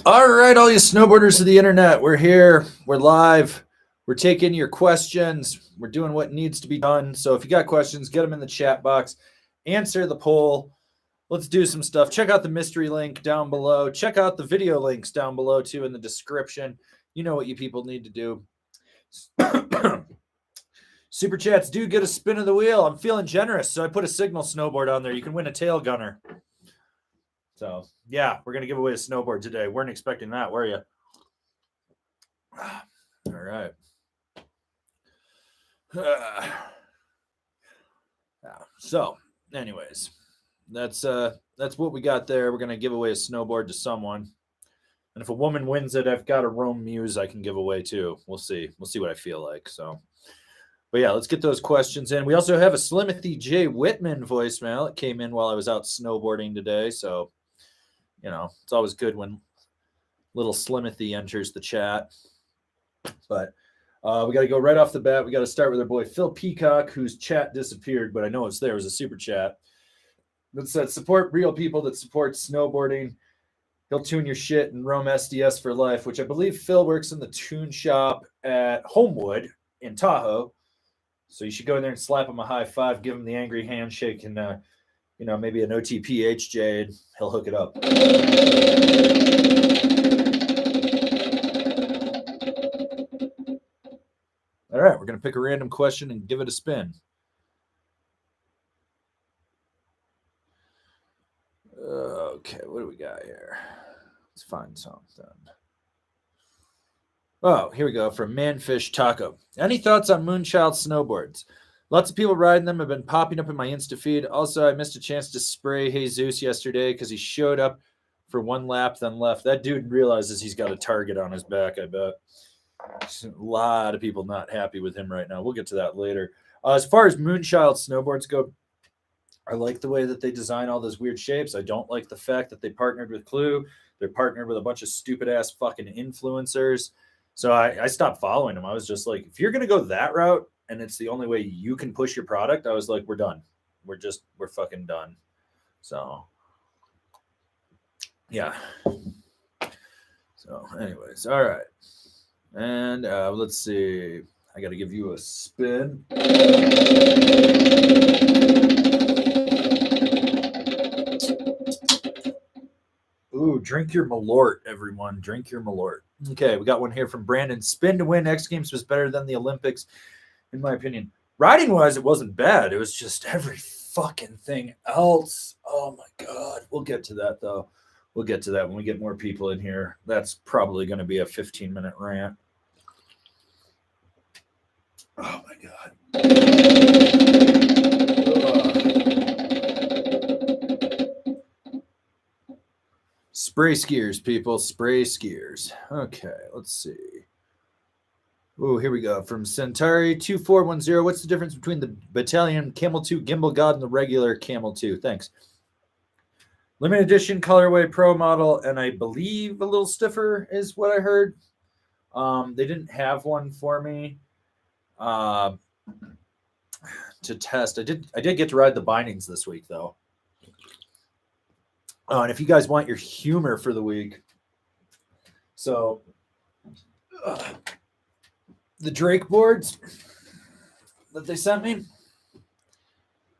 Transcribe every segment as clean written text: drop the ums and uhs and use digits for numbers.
All right, all you snowboarders of the internet, we're here. We're live. We're taking your questions. We're doing what needs to be done. So if you got questions, get them in the chat box. Answer the poll. Let's do some stuff. Check out the mystery link down below. Check out the video links down below, too, in the description. You know what you people need to do. Super chats do get a spin of the wheel. I'm feeling generous, so I put a signal snowboard on there. You can win a tail gunner. So, yeah, we're going to give away a snowboard today. Weren't expecting that, were you? All right. So, anyways, that's what we got there. We're going to give away a snowboard to someone. And if a woman wins it, I've got a Rome Muse I can give away too. We'll see. We'll see what I feel like. So, but yeah, let's get those questions in. We also have a Slimothy J. Whitman voicemail. It came in while I was out snowboarding today. So, you know, it's always good when little Slimothy enters the chat. But we got to go right off the bat. We got to start with our boy Phil Peacock, whose chat disappeared, but I know it's there. It was a super chat that said, support real people that support snowboarding. He'll tune your shit and Rome SDS for life, which I believe Phil works in the tune shop at Homewood in Tahoe. So you should go in there and slap him a high five, give him the angry handshake, and, you know, maybe an OTPHJ, and he'll hook it up. All right, we're going to pick a random question and give it a spin. Okay, what do we got here? Let's find something. Oh, here we go, from Manfish Taco. Any thoughts on Moonchild snowboards? Lots of people riding them have been popping up in my Insta feed. Also, I missed a chance to spray Jesus yesterday because he showed up for one lap, then left. That dude realizes he's got a target on his back, I bet. There's a lot of people not happy with him right now. We'll get to that later. As far as Moonchild snowboards go, I like the way that they design all those weird shapes. I don't like the fact that they partnered with Clue. They're partnered with a bunch of stupid-ass fucking influencers. So I stopped following them. I was just like, if you're going to go that route and it's the only way you can push your product, I was like, we're done. We're fucking done. So, yeah. So, anyways, all right. And let's see. I got to give you a spin. Ooh, drink your Malort, everyone. Drink your Malort. Okay, we got one here from Brandon. Spin to win X Games was better than the Olympics, in my opinion. Riding-wise, it wasn't bad. It was just every fucking thing else. Oh, my God. We'll get to that, though. We'll get to that when we get more people in here. That's probably going to be a 15-minute rant. Oh, my God. Spray skiers, people. Spray skiers. Okay, let's see. Oh, here we go. From Centauri 2410. What's the difference between the Battalion Camel 2 Gimbal God and the regular Camel 2? Thanks. Limited edition colorway pro model, and I believe a little stiffer is what I heard. They didn't have one for me to test. I did get to ride the bindings this week, though. Oh, and if you guys want your humor for the week, so the Drake boards that they sent me,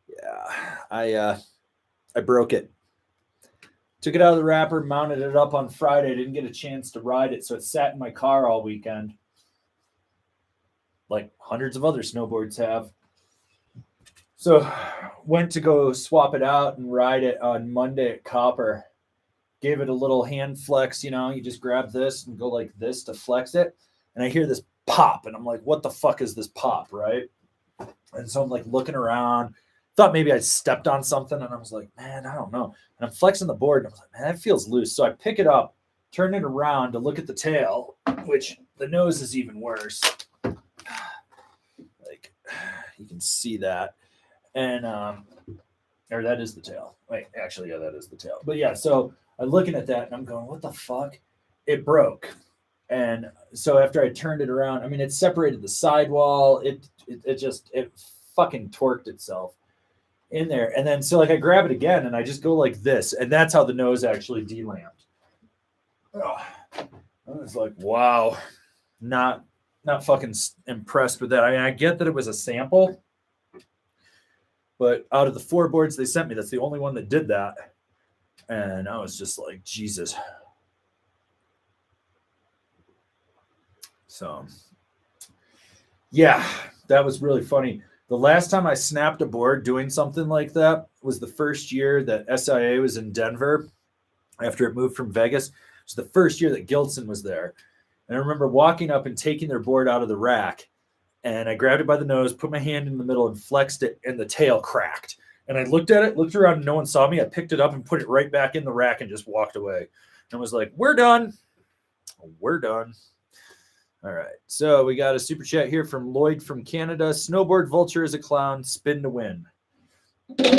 yeah, I broke it. Took it out of the wrapper, mounted it up on Friday. Didn't get a chance to ride it, so it sat in my car all weekend, like hundreds of other snowboards have. So went to go swap it out and ride it on Monday at Copper. Gave it a little hand flex, you know, you just grab this and go like this to flex it. And I hear this pop, and I'm like, what the fuck is this pop, right? And so I'm like looking around, thought maybe I stepped on something, and I was like, man, I don't know. And I'm flexing the board, and I was like, man, that feels loose. So I pick it up, turn it around to look at the tail, which the nose is even worse. Like, you can see that. And, or that is the tail. Wait, actually, yeah, that is the tail. But yeah, so I'm looking at that and I'm going, what the fuck? It broke. And so after I turned it around, I mean, it separated the sidewall. It fucking torqued itself. in there. And then, so like I grab it again and I just go like this. And that's how the nose actually delamped. Oh, I was like, wow, not fucking impressed with that. I mean, I get that it was a sample, but out of the 4 boards they sent me, that's the only one that did that. And I was just like, Jesus. So, yeah, that was really funny. The last time I snapped a board doing something like that was the first year that SIA was in Denver after it moved from Vegas. It was the first year that Gilson was there. And I remember walking up and taking their board out of the rack. And I grabbed it by the nose, put my hand in the middle and flexed it, and the tail cracked. And I looked at it, looked around, and no one saw me. I picked it up and put it right back in the rack and just walked away. And was like, we're done. We're done. All right. So we got a super chat here from Lloyd from Canada. Snowboard vulture is a clown. Spin to win. There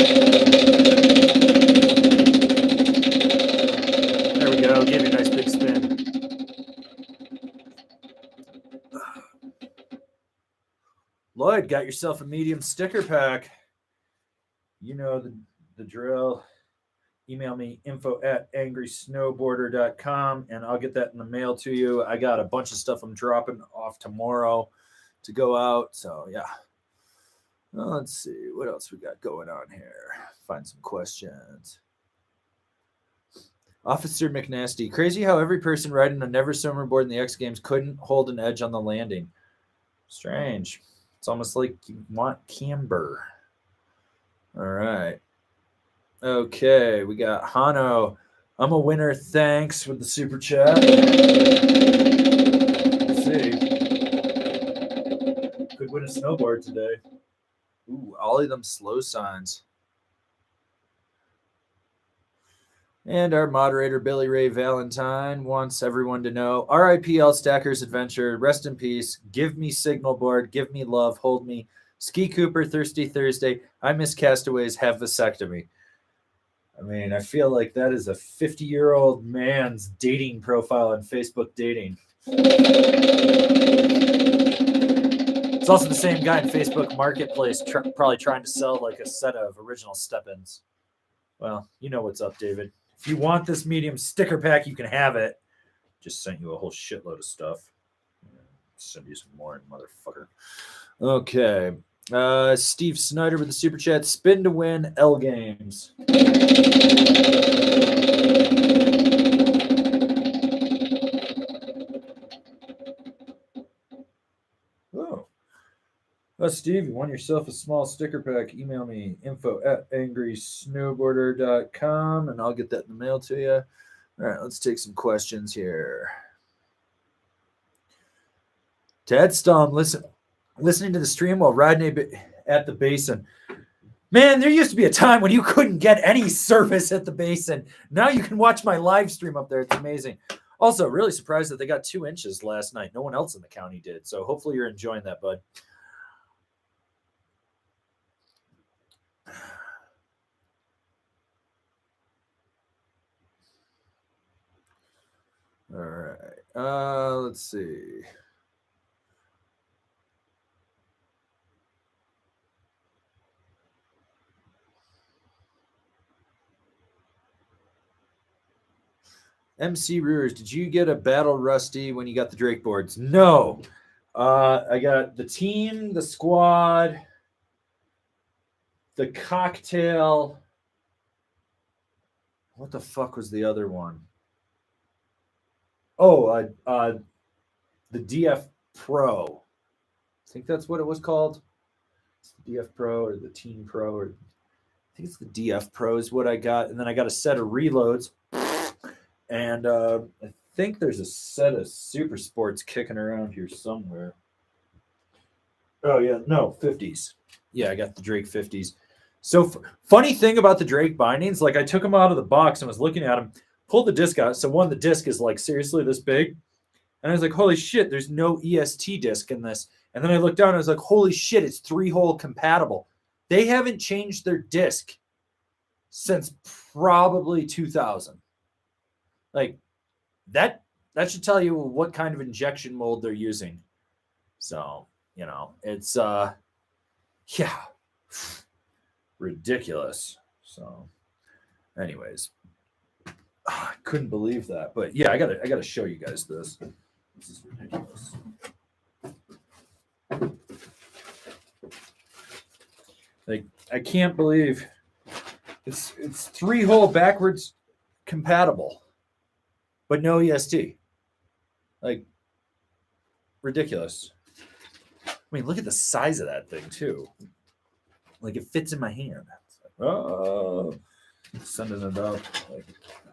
we go. Give you a nice big spin. Lloyd, got yourself a medium sticker pack. You know the drill. Email me info@angrysnowboarder.com and I'll get that in the mail to you. I got a bunch of stuff I'm dropping off tomorrow to go out. So yeah. Well, let's see what else we got going on here. Find some questions. Officer McNasty. Crazy how every person riding a Never Swimmer board in the X Games couldn't hold an edge on the landing. Strange. It's almost like you want camber. All right. Okay, we got Hano. I'm a winner. Thanks with the super chat. Let's see. Could win a snowboard today. Ooh, ollie them slow signs. And our moderator, Billy Ray Valentine, wants everyone to know RIP Stackers Adventure. Rest in peace. Give me signal board. Give me love. Hold me. Ski Cooper, Thirsty Thursday. I miss castaways. Have vasectomy. I mean, I feel like that is a 50-year-old man's dating profile on Facebook dating. It's also the same guy in Facebook Marketplace probably trying to sell like a set of original step-ins. Well, you know what's up, David. If you want this medium sticker pack, you can have it. Just sent you a whole shitload of stuff. Send you some more, motherfucker. Okay. Steve Snyder with the super chat. Spin to win L Games. Oh. Steve, you want yourself a small sticker pack? Email me info@angrysnowboarder.com and I'll get that in the mail to you. All right, let's take some questions here. Ted Stom, listening to the stream while riding at the basin. Man, there used to be a time when you couldn't get any service at the basin. Now you can watch my live stream up there. It's amazing. Also, really surprised that they got 2 inches last night. No one else in the county did. So hopefully you're enjoying that, bud. All right. Let's see. MC Rures, did you get a Battle Rusty when you got the Drake boards? No. I got the team, the squad, the cocktail. What the fuck was the other one? Oh, the DF Pro. I think that's what it was called. It's the DF Pro or the Team Pro, or I think it's the DF Pro is what I got. And then I got a set of reloads. And I think there's a set of Super Sports kicking around here somewhere. Oh, yeah. No, 50s. Yeah, I got the Drake 50s. So funny thing about the Drake bindings, like I took them out of the box and was looking at them, pulled the disc out. So the disc is like seriously this big. And I was like, holy shit, there's no EST disc in this. And then I looked down and I was like, holy shit, it's 3-hole compatible. They haven't changed their disc since probably 2000. Like that should tell you what kind of injection mold they're using. So, it's yeah. ridiculous. So, anyways, I couldn't believe that. But yeah, I gotta show you guys this. This is ridiculous. Like, I can't believe it's 3-hole backwards compatible, but no EST. Like, ridiculous. I mean, look at the size of that thing too. Like, it fits in my hand. Like, oh, sending it up. Like,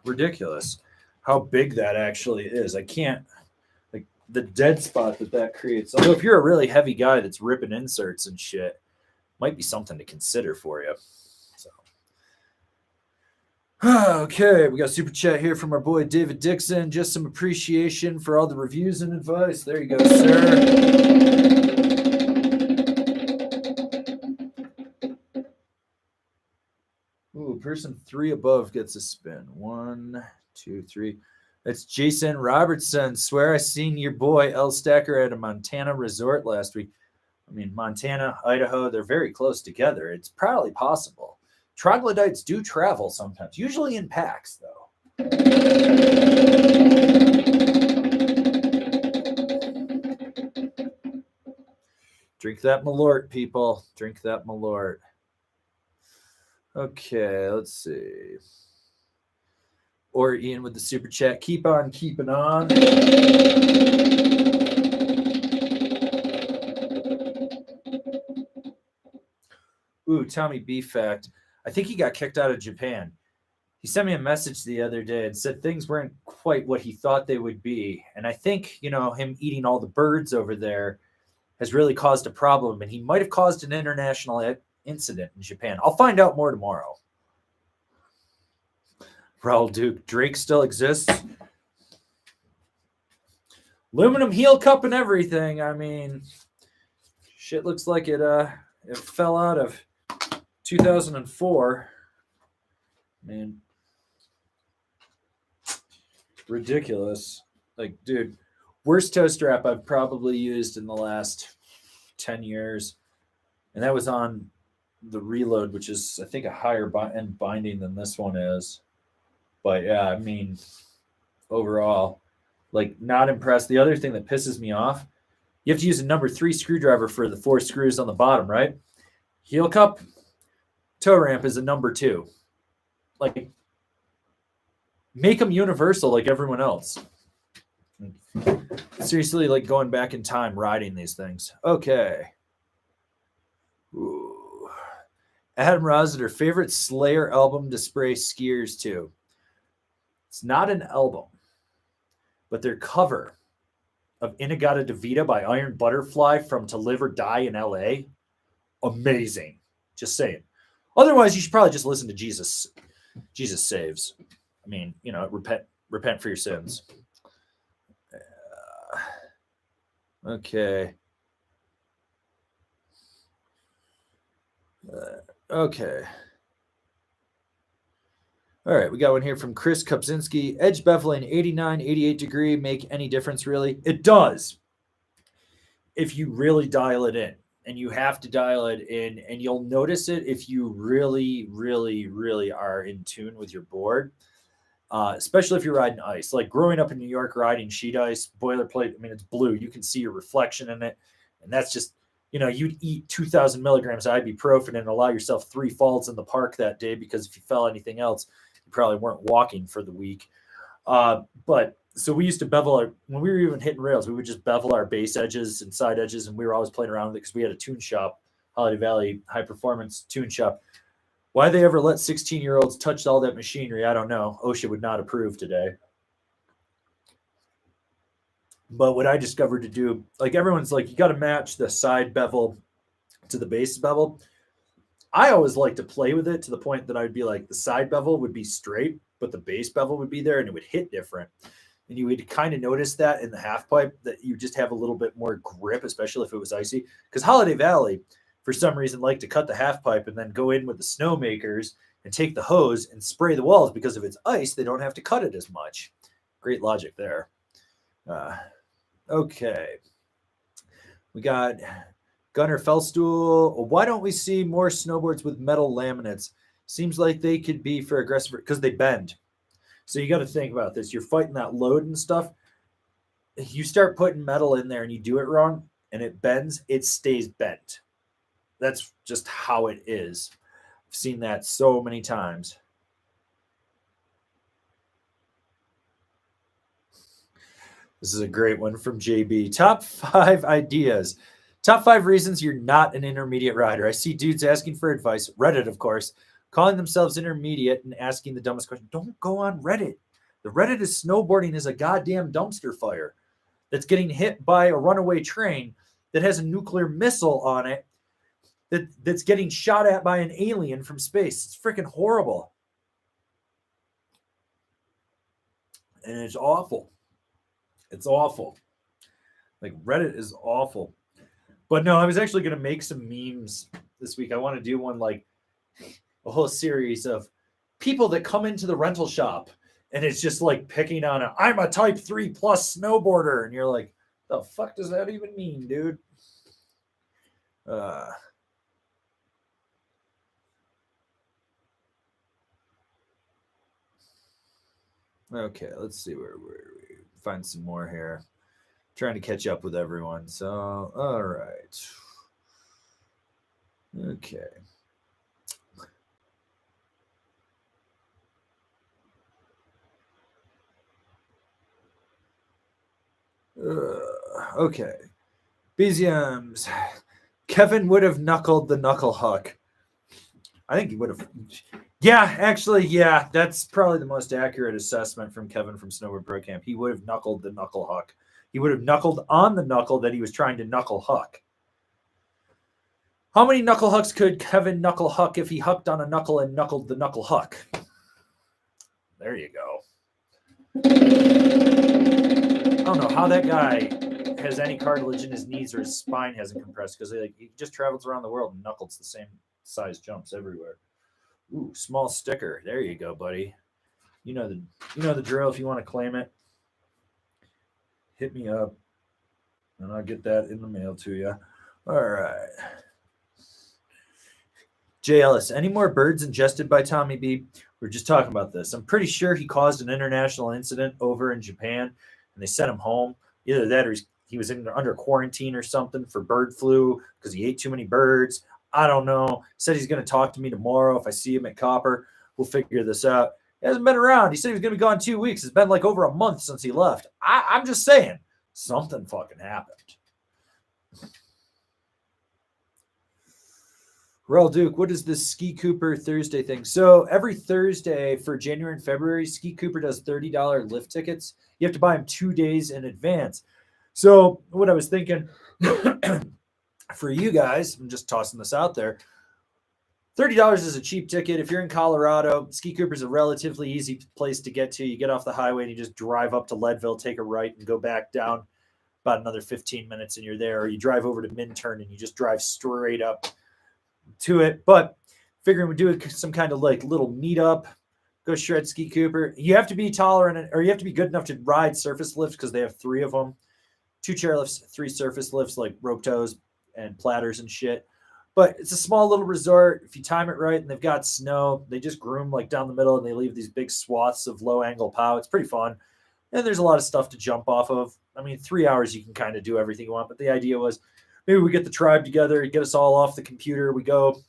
ridiculous. How big that actually is. I can't. Like, the dead spot that creates. Although, if you're a really heavy guy that's ripping inserts and shit, might be something to consider for you. So, okay, we got a super chat here from our boy David Dixon. Just some appreciation for all the reviews and advice. There you go, sir. Ooh, person 3 above gets a spin. 1, 2, 3. That's Jason Robertson. Swear I seen your boy L Stacker at a Montana resort last week. I mean, Montana, Idaho, they're very close together. It's probably possible. Troglodytes do travel sometimes, usually in packs, though. Drink that Malort, people. Drink that Malort. Okay, let's see. Or Ian with the super chat. Keep on keeping on. Ooh, Tommy B fact. I think he got kicked out of Japan. He sent me a message the other day and said things weren't quite what he thought they would be. And I think, him eating all the birds over there has really caused a problem. And he might have caused an international incident in Japan. I'll find out more tomorrow. Raul Duke, Drake still exists. Aluminum heel cup and everything. I mean, shit looks like it fell out of 2004. Man, ridiculous. Like, dude, worst toe strap I've probably used in the last 10 years. And that was on the Reload, which is, I think, a higher end binding than this one is. But yeah, I mean, overall, like, not impressed. The other thing that pisses me off, you have to use a number 3 screwdriver for the 4 screws on the bottom, right? Heel cup, toe ramp is a number 2. Like, make them universal like everyone else. Seriously, like going back in time riding these things. Okay. Ooh. Adam Rossiter, favorite Slayer album to spray skiers to? It's not an album, but their cover of Inagata Devita by Iron Butterfly from To Live or Die in LA. Amazing. Just saying. Otherwise, you should probably just listen to Jesus. Jesus Saves. I mean, repent for your sins. Okay. Okay. All right, we got one here from Chris Kupczynski. Edge beveling 89, 88 degree make any difference, really? It does. If you really dial it in. And you have to dial it in, and you'll notice it if you really, really, really are in tune with your board, especially if you're riding ice. Like growing up in New York, riding sheet ice, boilerplate, I mean, it's blue. You can see your reflection in it, and that's just, you'd eat 2,000 milligrams of ibuprofen and allow yourself 3 falls in the park that day because if you fell anything else, you probably weren't walking for the week. But so we used to bevel when we were even hitting rails, we would just bevel our base edges and side edges, and we were always playing around with it because we had a tune shop, Holiday Valley High Performance Tune Shop. Why they ever let 16-year-olds touch all that machinery, I don't know. OSHA would not approve today. But what I discovered to do, like everyone's like, you got to match the side bevel to the base bevel. I always like to play with it to the point that I'd be like, the side bevel would be straight, but the base bevel would be there and it would hit different. And you would kind of notice that in the half pipe that you just have a little bit more grip, especially if it was icy. Because Holiday Valley, for some reason, like to cut the half pipe and then go in with the snowmakers and take the hose and spray the walls because if it's ice, they don't have to cut it as much. Great logic there. Okay. We got Gunner Fellstool, why don't we see more snowboards with metal laminates? Seems like they could be for aggressive because they bend. So you got to think about this. You're fighting that load and stuff. You start putting metal in there and you do it wrong and it bends, it stays bent. That's just how it is. I've seen that so many times. This is a great one from JB. Top 5 ideas. Top 5 reasons you're not an intermediate rider. I see dudes asking for advice. Reddit, of course, calling themselves intermediate and asking the dumbest question. Don't go on Reddit. The Reddit is snowboarding is a goddamn dumpster fire that's getting hit by a runaway train that has a nuclear missile on it that's getting shot at by an alien from space. It's freaking horrible. And it's awful. It's awful. Like Reddit is awful. But no, I was actually going to make some memes this week. I want to do one like a whole series of people that come into the rental shop and it's just like picking on I'm a type 3 plus snowboarder. And you're like, the fuck does that even mean, dude? Okay, let's see where we find some more here. Trying to catch up with everyone. So, all right. Okay. Okay. BZMs. Kevin would have knuckled the knuckle huck. I think he would have. Yeah, actually, yeah. That's probably the most accurate assessment from Kevin from Snowboard Pro Camp. He would have knuckled the knuckle huck. He would have knuckled on the knuckle that he was trying to knuckle huck. How many knuckle hucks could Kevin knuckle huck if he hucked on a knuckle and knuckled the knuckle huck? There you go. I don't know how that guy has any cartilage in his knees or his spine hasn't compressed because he just travels around the world and knuckles the same size jumps everywhere. Ooh, small sticker. There you go, buddy. You know the drill. If you want to claim it, hit me up, and I'll get that in the mail to you. All right. Jay Ellis, any more birds ingested by Tommy B? We're just talking about this. I'm pretty sure he caused an international incident over in Japan, and they sent him home. Either that or he was under quarantine or something for bird flu because he ate too many birds. I don't know. Said he's going to talk to me tomorrow if I see him at Copper. We'll figure this out. He hasn't been around. He said he was going to be gone 2 weeks. It's been like over a month since he left. I'm just saying, something fucking happened. Rel Duke, what is this Ski Cooper Thursday thing? So every Thursday for January and February, Ski Cooper does $30 lift tickets. You have to buy them 2 days in advance. So what I was thinking for you guys, I'm just tossing this out there, $30 is a cheap ticket. If you're in Colorado, Ski Cooper is a relatively easy place to get to. You get off the highway and you just drive up to Leadville, take a right, and go back down about another 15 minutes and you're there. Or you drive over to Minturn and you just drive straight up to it. But figuring we do some kind of like little meetup, go shred Ski Cooper. You have to be tolerant, or you have to be good enough to ride surface lifts because they have 3 of them: 2 chairlifts, 3 surface lifts like rope tows and platters and shit. But it's a small little resort. If you time it right and they've got snow, they just groom like down the middle and they leave these big swaths of low angle pow. It's pretty fun. And there's a lot of stuff to jump off of. I mean, 3 hours you can kind of do everything you want. But the idea was maybe we get the tribe together, get us all off the computer. We go,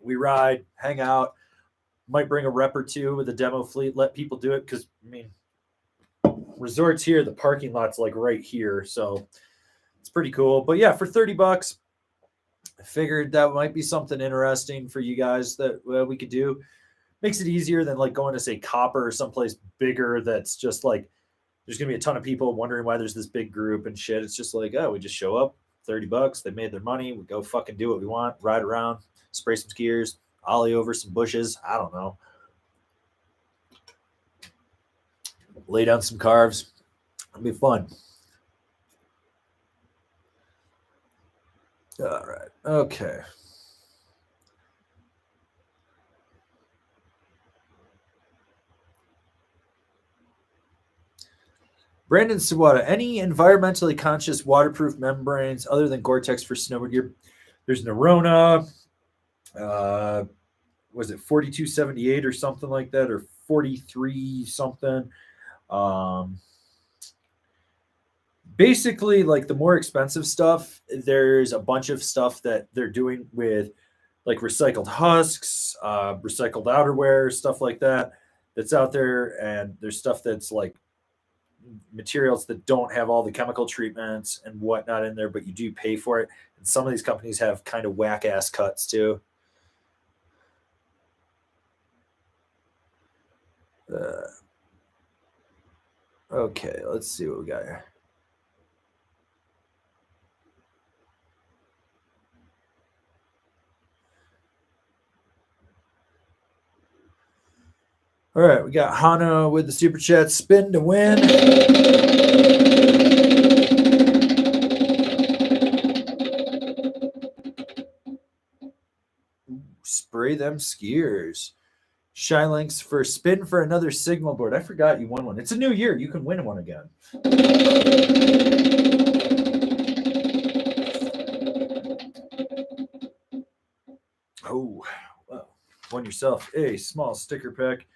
we ride, hang out, might bring a rep or 2 with a demo fleet, let people do it. Because, I mean, resorts here, the parking lot's like right here. So it's pretty cool. But yeah, for $30, I figured that might be something interesting for you guys that we could do. Makes it easier than like going to say Copper or someplace bigger that's just like there's gonna be a ton of people wondering why there's this big group and shit. It's just like, oh, we just show up, $30, they made their money, we go fucking do what we want, ride around, spray some skiers, ollie over some bushes, I don't know. Lay down some carbs. It'll be fun. All right. Okay. Brandon Sawada, any environmentally conscious waterproof membranes other than Gore-Tex for snowboard gear? There's Nerona. Was it 4278 or something like that, or 43 something? Basically, like the more expensive stuff, there's a bunch of stuff that they're doing with like recycled husks, recycled outerwear, stuff like that that's out there. And there's stuff that's like materials that don't have all the chemical treatments and whatnot in there, but you do pay for it. And some of these companies have kind of whack ass cuts too. Okay, let's see what we got here. All right, we got Hana with the super chat. Spin to win. Spray them skiers. Shy Links for spin for another Signal board. I forgot you won one. It's a new year. You can win one again. Oh, well, won yourself a small sticker pack.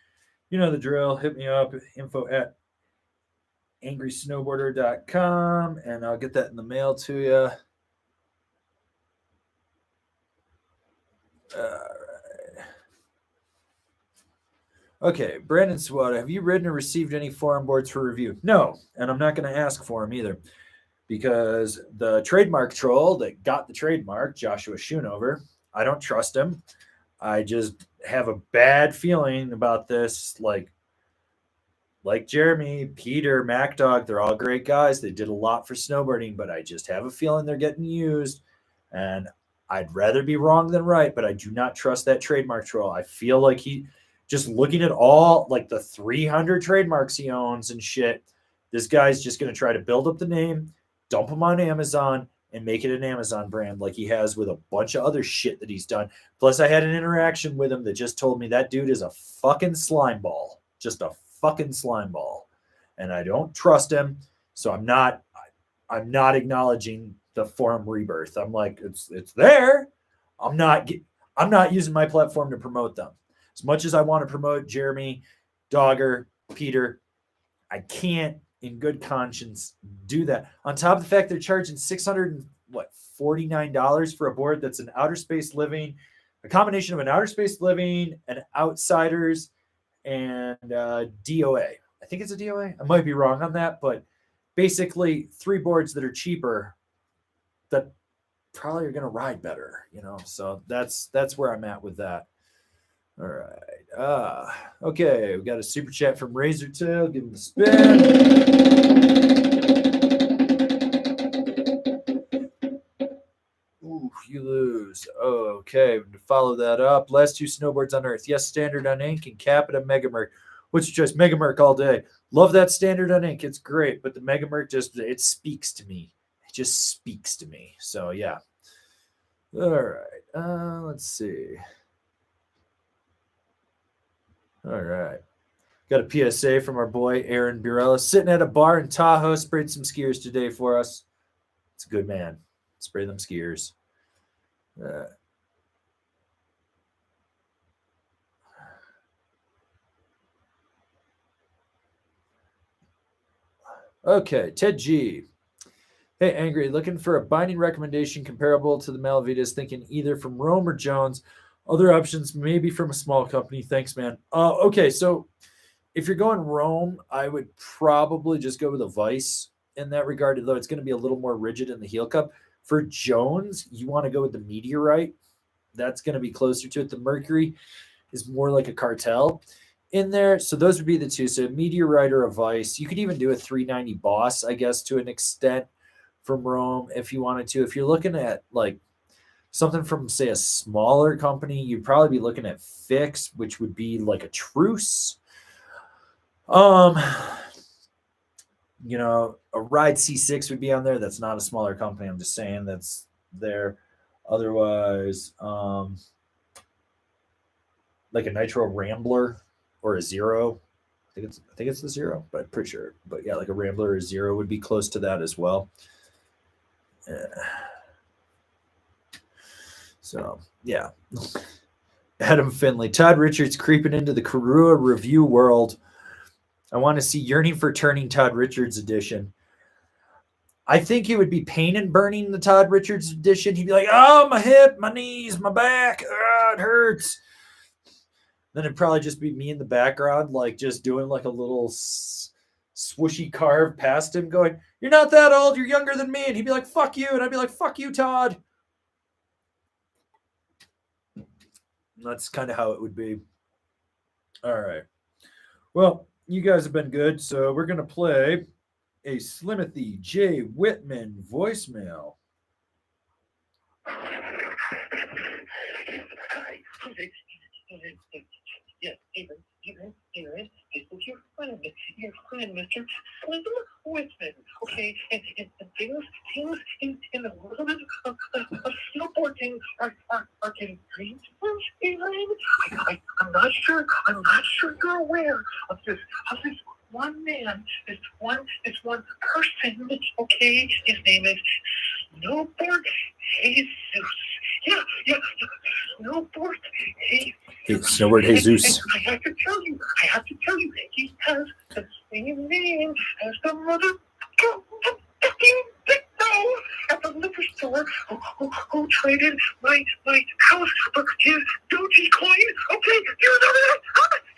You know the drill. Hit me up. Info@ angrysnowboarder.com, and I'll get that in the mail to you. All right. Okay, Brandon Swada, have you written or received any forum boards for review? No, and I'm not going to ask for them either, because the trademark troll that got the trademark, Joshua Schoonover, I don't trust him. I just have a bad feeling about this. Like Jeremy, Peter, MacDog, they're all great guys. They did a lot for snowboarding, but I just have a feeling they're getting used. And I'd rather be wrong than right, but I do not trust that trademark troll. I feel like he, just looking at all like the 300 trademarks he owns and shit, this guy's just going to try to build up the name, dump them on Amazon, and make it an Amazon brand like he has with a bunch of other shit that he's done. Plus, I had an interaction with him that just told me that dude is a fucking slime ball. Just a fucking slime ball. And I don't trust him. So I'm not acknowledging the forum rebirth. I'm like, it's there. I'm not using my platform to promote them. As much as I want to promote Jeremy, Dogger, Peter, I can't in good conscience do that. On top of the fact they're charging $649 for a board that's an outer space living, a combination of an outer space living, an outsiders, and DOA. I think it's a DOA. I might be wrong on that, but basically 3 boards that are cheaper that probably are going to ride better, you know. So that's where I'm at with that. All right. Okay, we got a super chat from Razortail. Give him the spin. Ooh, you lose. Oh, okay. To follow that up, last 2 snowboards on Earth. Yes, standard on ink and Capita Megamerc. What's your choice? Megamerc all day. Love that standard on ink. It's great, but the Megamerc just, it speaks to me. It just speaks to me. So, yeah. All right. Let's see. All right. Got a PSA from our boy, Aaron Burella, sitting at a bar in Tahoe, sprayed some skiers today for us. It's a good man. Spray them skiers. Okay, Ted G. Hey, Angry, looking for a binding recommendation comparable to the Malavitas, thinking either from Rome or Jones. Other options, maybe from a small company. Thanks, man. Okay, so if you're going Rome, I would probably just go with a Vice in that regard, though it's going to be a little more rigid in the heel cup. For Jones, you want to go with the Meteorite. That's going to be closer to it. The Mercury is more like a cartel in there. So those would be the 2. So a Meteorite or a Vice. You could even do a 390 Boss, I guess, to an extent from Rome if you wanted to. If you're looking at like something from, say, a smaller company, you'd probably be looking at Fix, which would be like a Truce. You know, a Ride C6 would be on there. That's not a smaller company. I'm just saying that's there. Otherwise, like a Nitro Rambler or a Zero. I think it's the zero, but I'm pretty sure. But yeah, like a Rambler or Zero would be close to that as well. So yeah. Adam Finley, Todd Richards creeping into the Karua review world. I want to see Yearning for Turning Todd Richards edition. I think it would be Pain and Burning the Todd Richards edition. He'd be like, oh, my hip, my knees, my back, it hurts. Then it'd probably just be me in the background, like just doing like a little swooshy carve past him going, you're not that old, you're younger than me. And he'd be like, fuck you. And I'd be like, fuck you, Todd. And that's kind of how it would be. All right. Well, you guys have been good. So we're going to play a Slimothy J. Whitman voicemail. Yes, even, it's your friend, Mr. Slim Whitman, okay? And things in the world of snowboarding are getting green. I'm not sure you're aware of this one man, this one person, okay? His name is Snowboard Jesus. Yeah, Snowboard Jesus. Snowboard Jesus. And I have to tell you, he has the same name as the mother fucking victim at the liquor store who traded my house for his Dogecoin. Okay, you know that?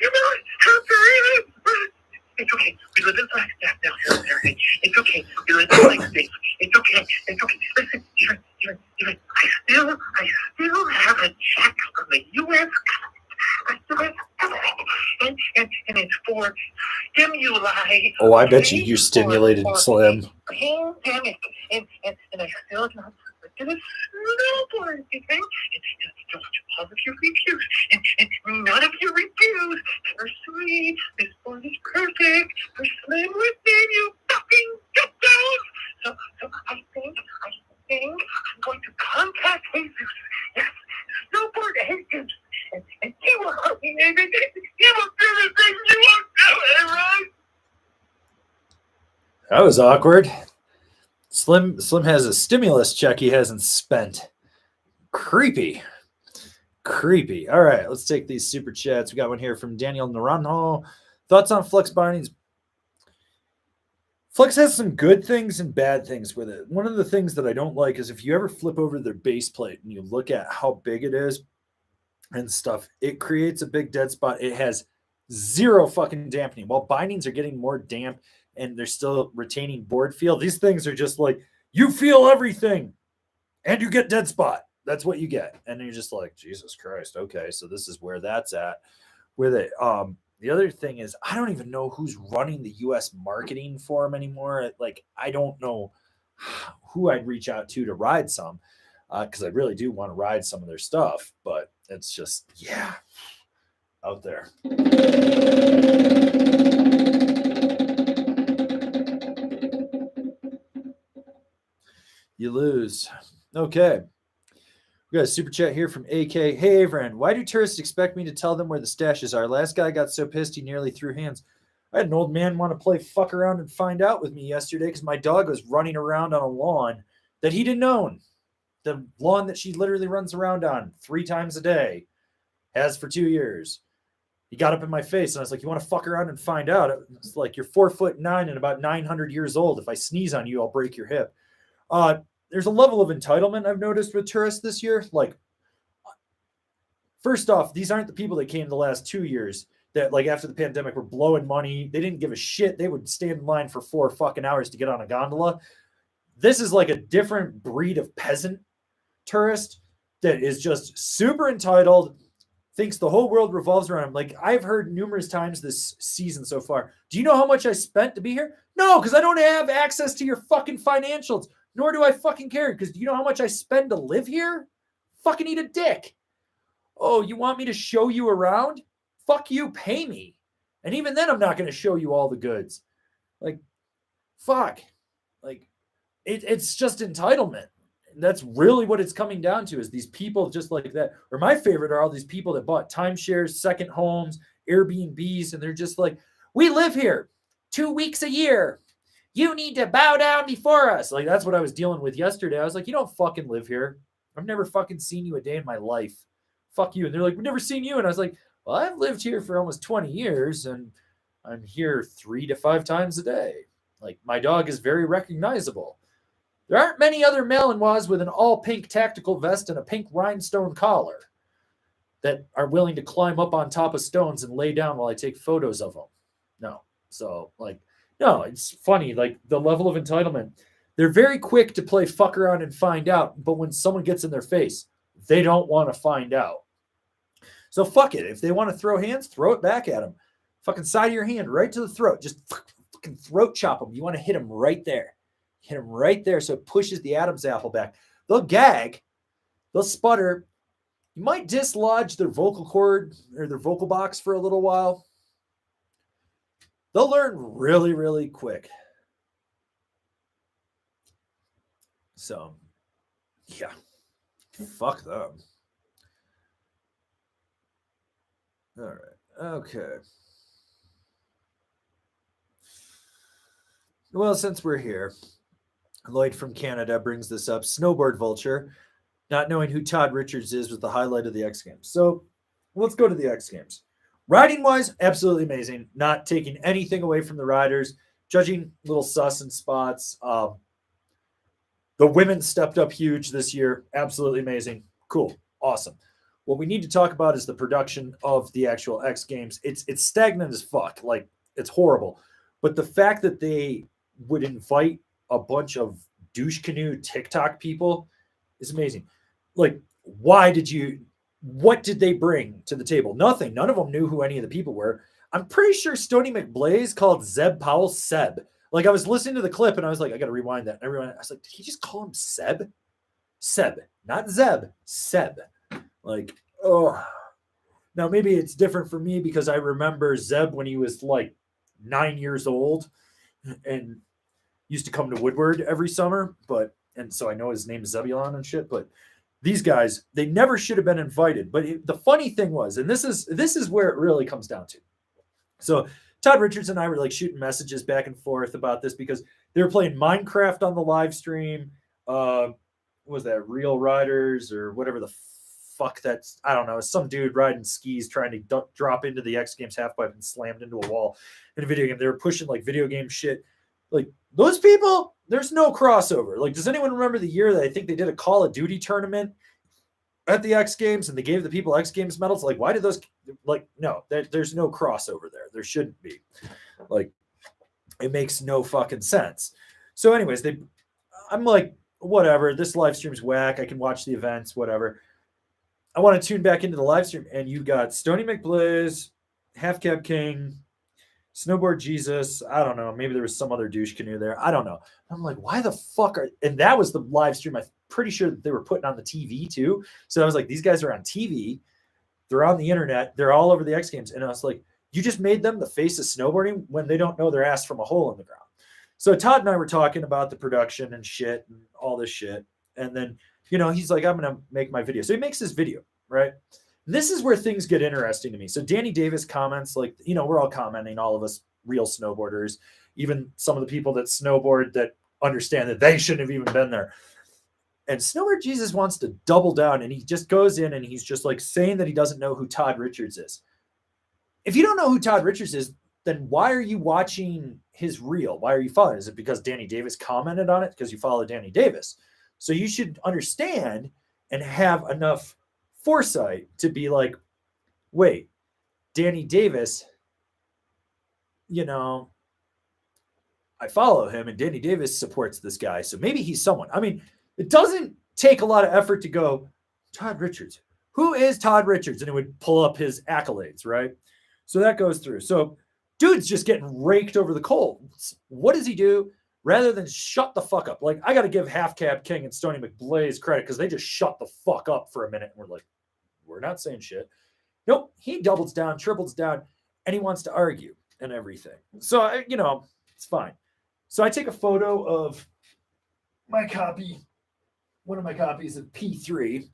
You know it? How dare you? It's okay. We live in Flagstaff now. It's okay. We live in Flagstaff. It's okay. Listen, even, I still have a check from the U.S. And it's for stimuli. Oh, I bet you're stimulated, Slim. Pandemic. And I still not to the snowboard, okay? And still all of your reviews. And none of your reviews are sweet. This one is perfect. For Slim with me, you fucking get down. So I think I'm going to contact Jesus. Yes, Snowboard Jesus. And he will help me, maybe. He will do the things you won't do, right? That was awkward. Slim has a stimulus check he hasn't spent. Creepy. All right, let's take these super chats. We got one here from Daniel Naranjo. Thoughts on Flex bindings? Flex has some good things and bad things with it. One of the things that I don't like is if you ever flip over their base plate and you look at how big it is and stuff, it creates a big dead spot. It has zero fucking dampening. While bindings are getting more damp and they're still retaining board feel, these things are just like, you feel everything and you get dead spot. That's what you get. And you're just like, Jesus Christ. Okay, so this is where that's at with it. The other thing is, I don't even know who's running the U.S. marketing for them anymore. Like, I don't know who I'd reach out to ride some, because I really do want to ride some of their stuff. But it's just, yeah, out there. You lose. Okay. We got a super chat here from AK. Hey, Avran, why do tourists expect me to tell them where the stashes are? Last guy got so pissed he nearly threw hands. I had an old man want to play fuck around and find out with me yesterday because my dog was running around on a lawn that he didn't own. The lawn that she literally runs around on 3 times a day, has for 2 years. He got up in my face and I was like, you want to fuck around and find out? It's like, you're 4'9" and about 900 years old. If I sneeze on you, I'll break your hip. There's a level of entitlement I've noticed with tourists this year. Like, first off, these aren't the people that came the last 2 years that, like, after the pandemic were blowing money. They didn't give a shit. They would stand in line for 4 fucking hours to get on a gondola. This is like a different breed of peasant tourist that is just super entitled, thinks the whole world revolves around him. Like, I've heard numerous times this season so far, do you know how much I spent to be here? No, because I don't have access to your fucking financials. Nor do I fucking care, because do you know how much I spend to live here? Fucking eat a dick. Oh, you want me to show you around? Fuck you, pay me. And even then, I'm not going to show you all the goods. Like, fuck. Like, it's just entitlement. That's really what it's coming down to, is these people just like that. Or my favorite are all these people that bought timeshares, second homes, Airbnbs, and they're just like, We live here 2 weeks a year. You need to bow down before us. Like, that's what I was dealing with yesterday. I was like, you don't fucking live here. I've never fucking seen you a day in my life. Fuck you. And they're like, we've never seen you. And I was like, well, I've lived here for almost 20 years and I'm here 3 to 5 times a day. Like, my dog is very recognizable. There aren't many other Malinois with an all pink tactical vest and a pink rhinestone collar that are willing to climb up on top of stones and lay down while I take photos of them. No. So, like, no, it's funny. Like, the level of entitlement. They're very quick to play fuck around and find out. But when someone gets in their face, they don't want to find out. So fuck it. If they want to throw hands, throw it back at them. Fucking side of your hand right to the throat. Just fucking throat chop them. You want to hit them right there. Hit them right there so it pushes the Adam's apple back. They'll gag. They'll sputter. You might dislodge their vocal cord or their vocal box for a little while. They'll learn really, really quick. So, yeah. Fuck them. All right. Okay. Well, since we're here, Lloyd from Canada brings this up. Snowboard Vulture. Not knowing who Todd Richards is was the highlight of the X Games. So let's go to the X Games. Riding-wise, absolutely amazing. Not taking anything away from the riders. Judging little sus in spots. The women stepped up huge this year. Absolutely amazing. Cool. Awesome. What we need to talk about is the production of the actual X Games. It's stagnant as fuck. Like, it's horrible. But the fact that they would invite a bunch of douche canoe TikTok people is amazing. Like, what did they bring to the table? Nothing. None of them knew who any of the people were. I'm pretty sure Stony McBlaze called Zeb Powell Seb. Like, I was listening to the clip and I was like, I got to rewind that. And I was like, did he just call him Seb? Seb, not Zeb, Seb. Like, oh. Now, maybe it's different for me because I remember Zeb when he was like 9 years old and used to come to Woodward every summer. And so I know his name is Zebulon and shit. But these guys, they never should have been invited. But the funny thing was, and this is where it really comes down to. So Todd Richards and I were like shooting messages back and forth about this because they were playing Minecraft on the live stream. What was that, Real Riders or whatever the fuck that's, I don't know, some dude riding skis trying to drop into the X Games halfpipe and slammed into a wall in a video game. They were pushing like video game shit. Like, those people, there's no crossover. Like, does anyone remember the year that I think they did a Call of Duty tournament at the X Games and they gave the people X Games medals? Like, why did those, like, no, there's no crossover there. There shouldn't be. Like, it makes no fucking sense. So anyways, I'm like, whatever, this live stream's whack. I can watch the events, whatever. I want to tune back into the live stream, and you got Stony McBlaze, Half Cab King, Snowboard Jesus. I don't know. Maybe there was some other douche canoe there. I don't know. I'm like, why the fuck and that was the live stream. I'm pretty sure that they were putting on the TV too. So I was like, these guys are on TV. They're on the internet. They're all over the X Games. And I was like, you just made them the face of snowboarding when they don't know their ass from a hole in the ground. So Todd and I were talking about the production and shit and all this shit. And then, he's like, I'm going to make my video. So he makes this video, right? This is where things get interesting to me. So Danny Davis comments, like, we're all commenting, all of us real snowboarders, even some of the people that snowboard that understand that they shouldn't have even been there. And Snowboard Jesus wants to double down, and he just goes in and he's just like saying that he doesn't know who Todd Richards is. If you don't know who Todd Richards is, then why are you watching his reel? Why are you following? Is it because Danny Davis commented on it? Because you follow Danny Davis. So you should understand and have enough foresight to be like, wait, Danny Davis, I follow him and Danny Davis supports this guy. So maybe he's someone. I mean, it doesn't take a lot of effort to go, Todd Richards. Who is Todd Richards? And it would pull up his accolades, right? So that goes through. So dude's just getting raked over the coals. What does he do? Rather than shut the fuck up. Like, I got to give Half Cab King and Stony McBlaze credit because they just shut the fuck up for a minute. And we're like, we're not saying shit. Nope. He doubles down, triples down, and he wants to argue and everything. So, it's fine. So I take a photo of my copy, one of my copies of P3,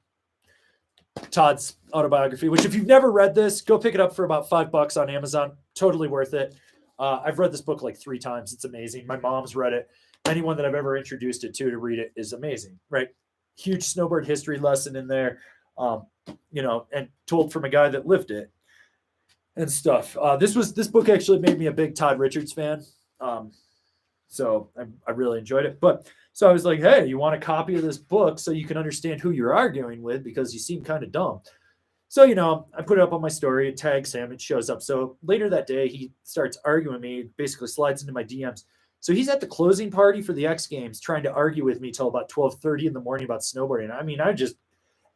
Todd's autobiography, which if you've never read this, go pick it up for about $5 on Amazon. Totally worth it. I've read this book like 3 times. It's amazing. My mom's read it. Anyone that I've ever introduced it to read it is amazing, right? Huge snowboard history lesson in there, and told from a guy that lived it and stuff. This book actually made me a big Todd Richards fan. So I really enjoyed it. But so I was like, hey, you want a copy of this book so you can understand who you're arguing with because you seem kind of dumb. So, I put it up on my story, it tags him, it shows up. So later that day, he starts arguing with me, basically slides into my DMs. So he's at the closing party for the X Games trying to argue with me till about 12:30 in the morning about snowboarding. I mean,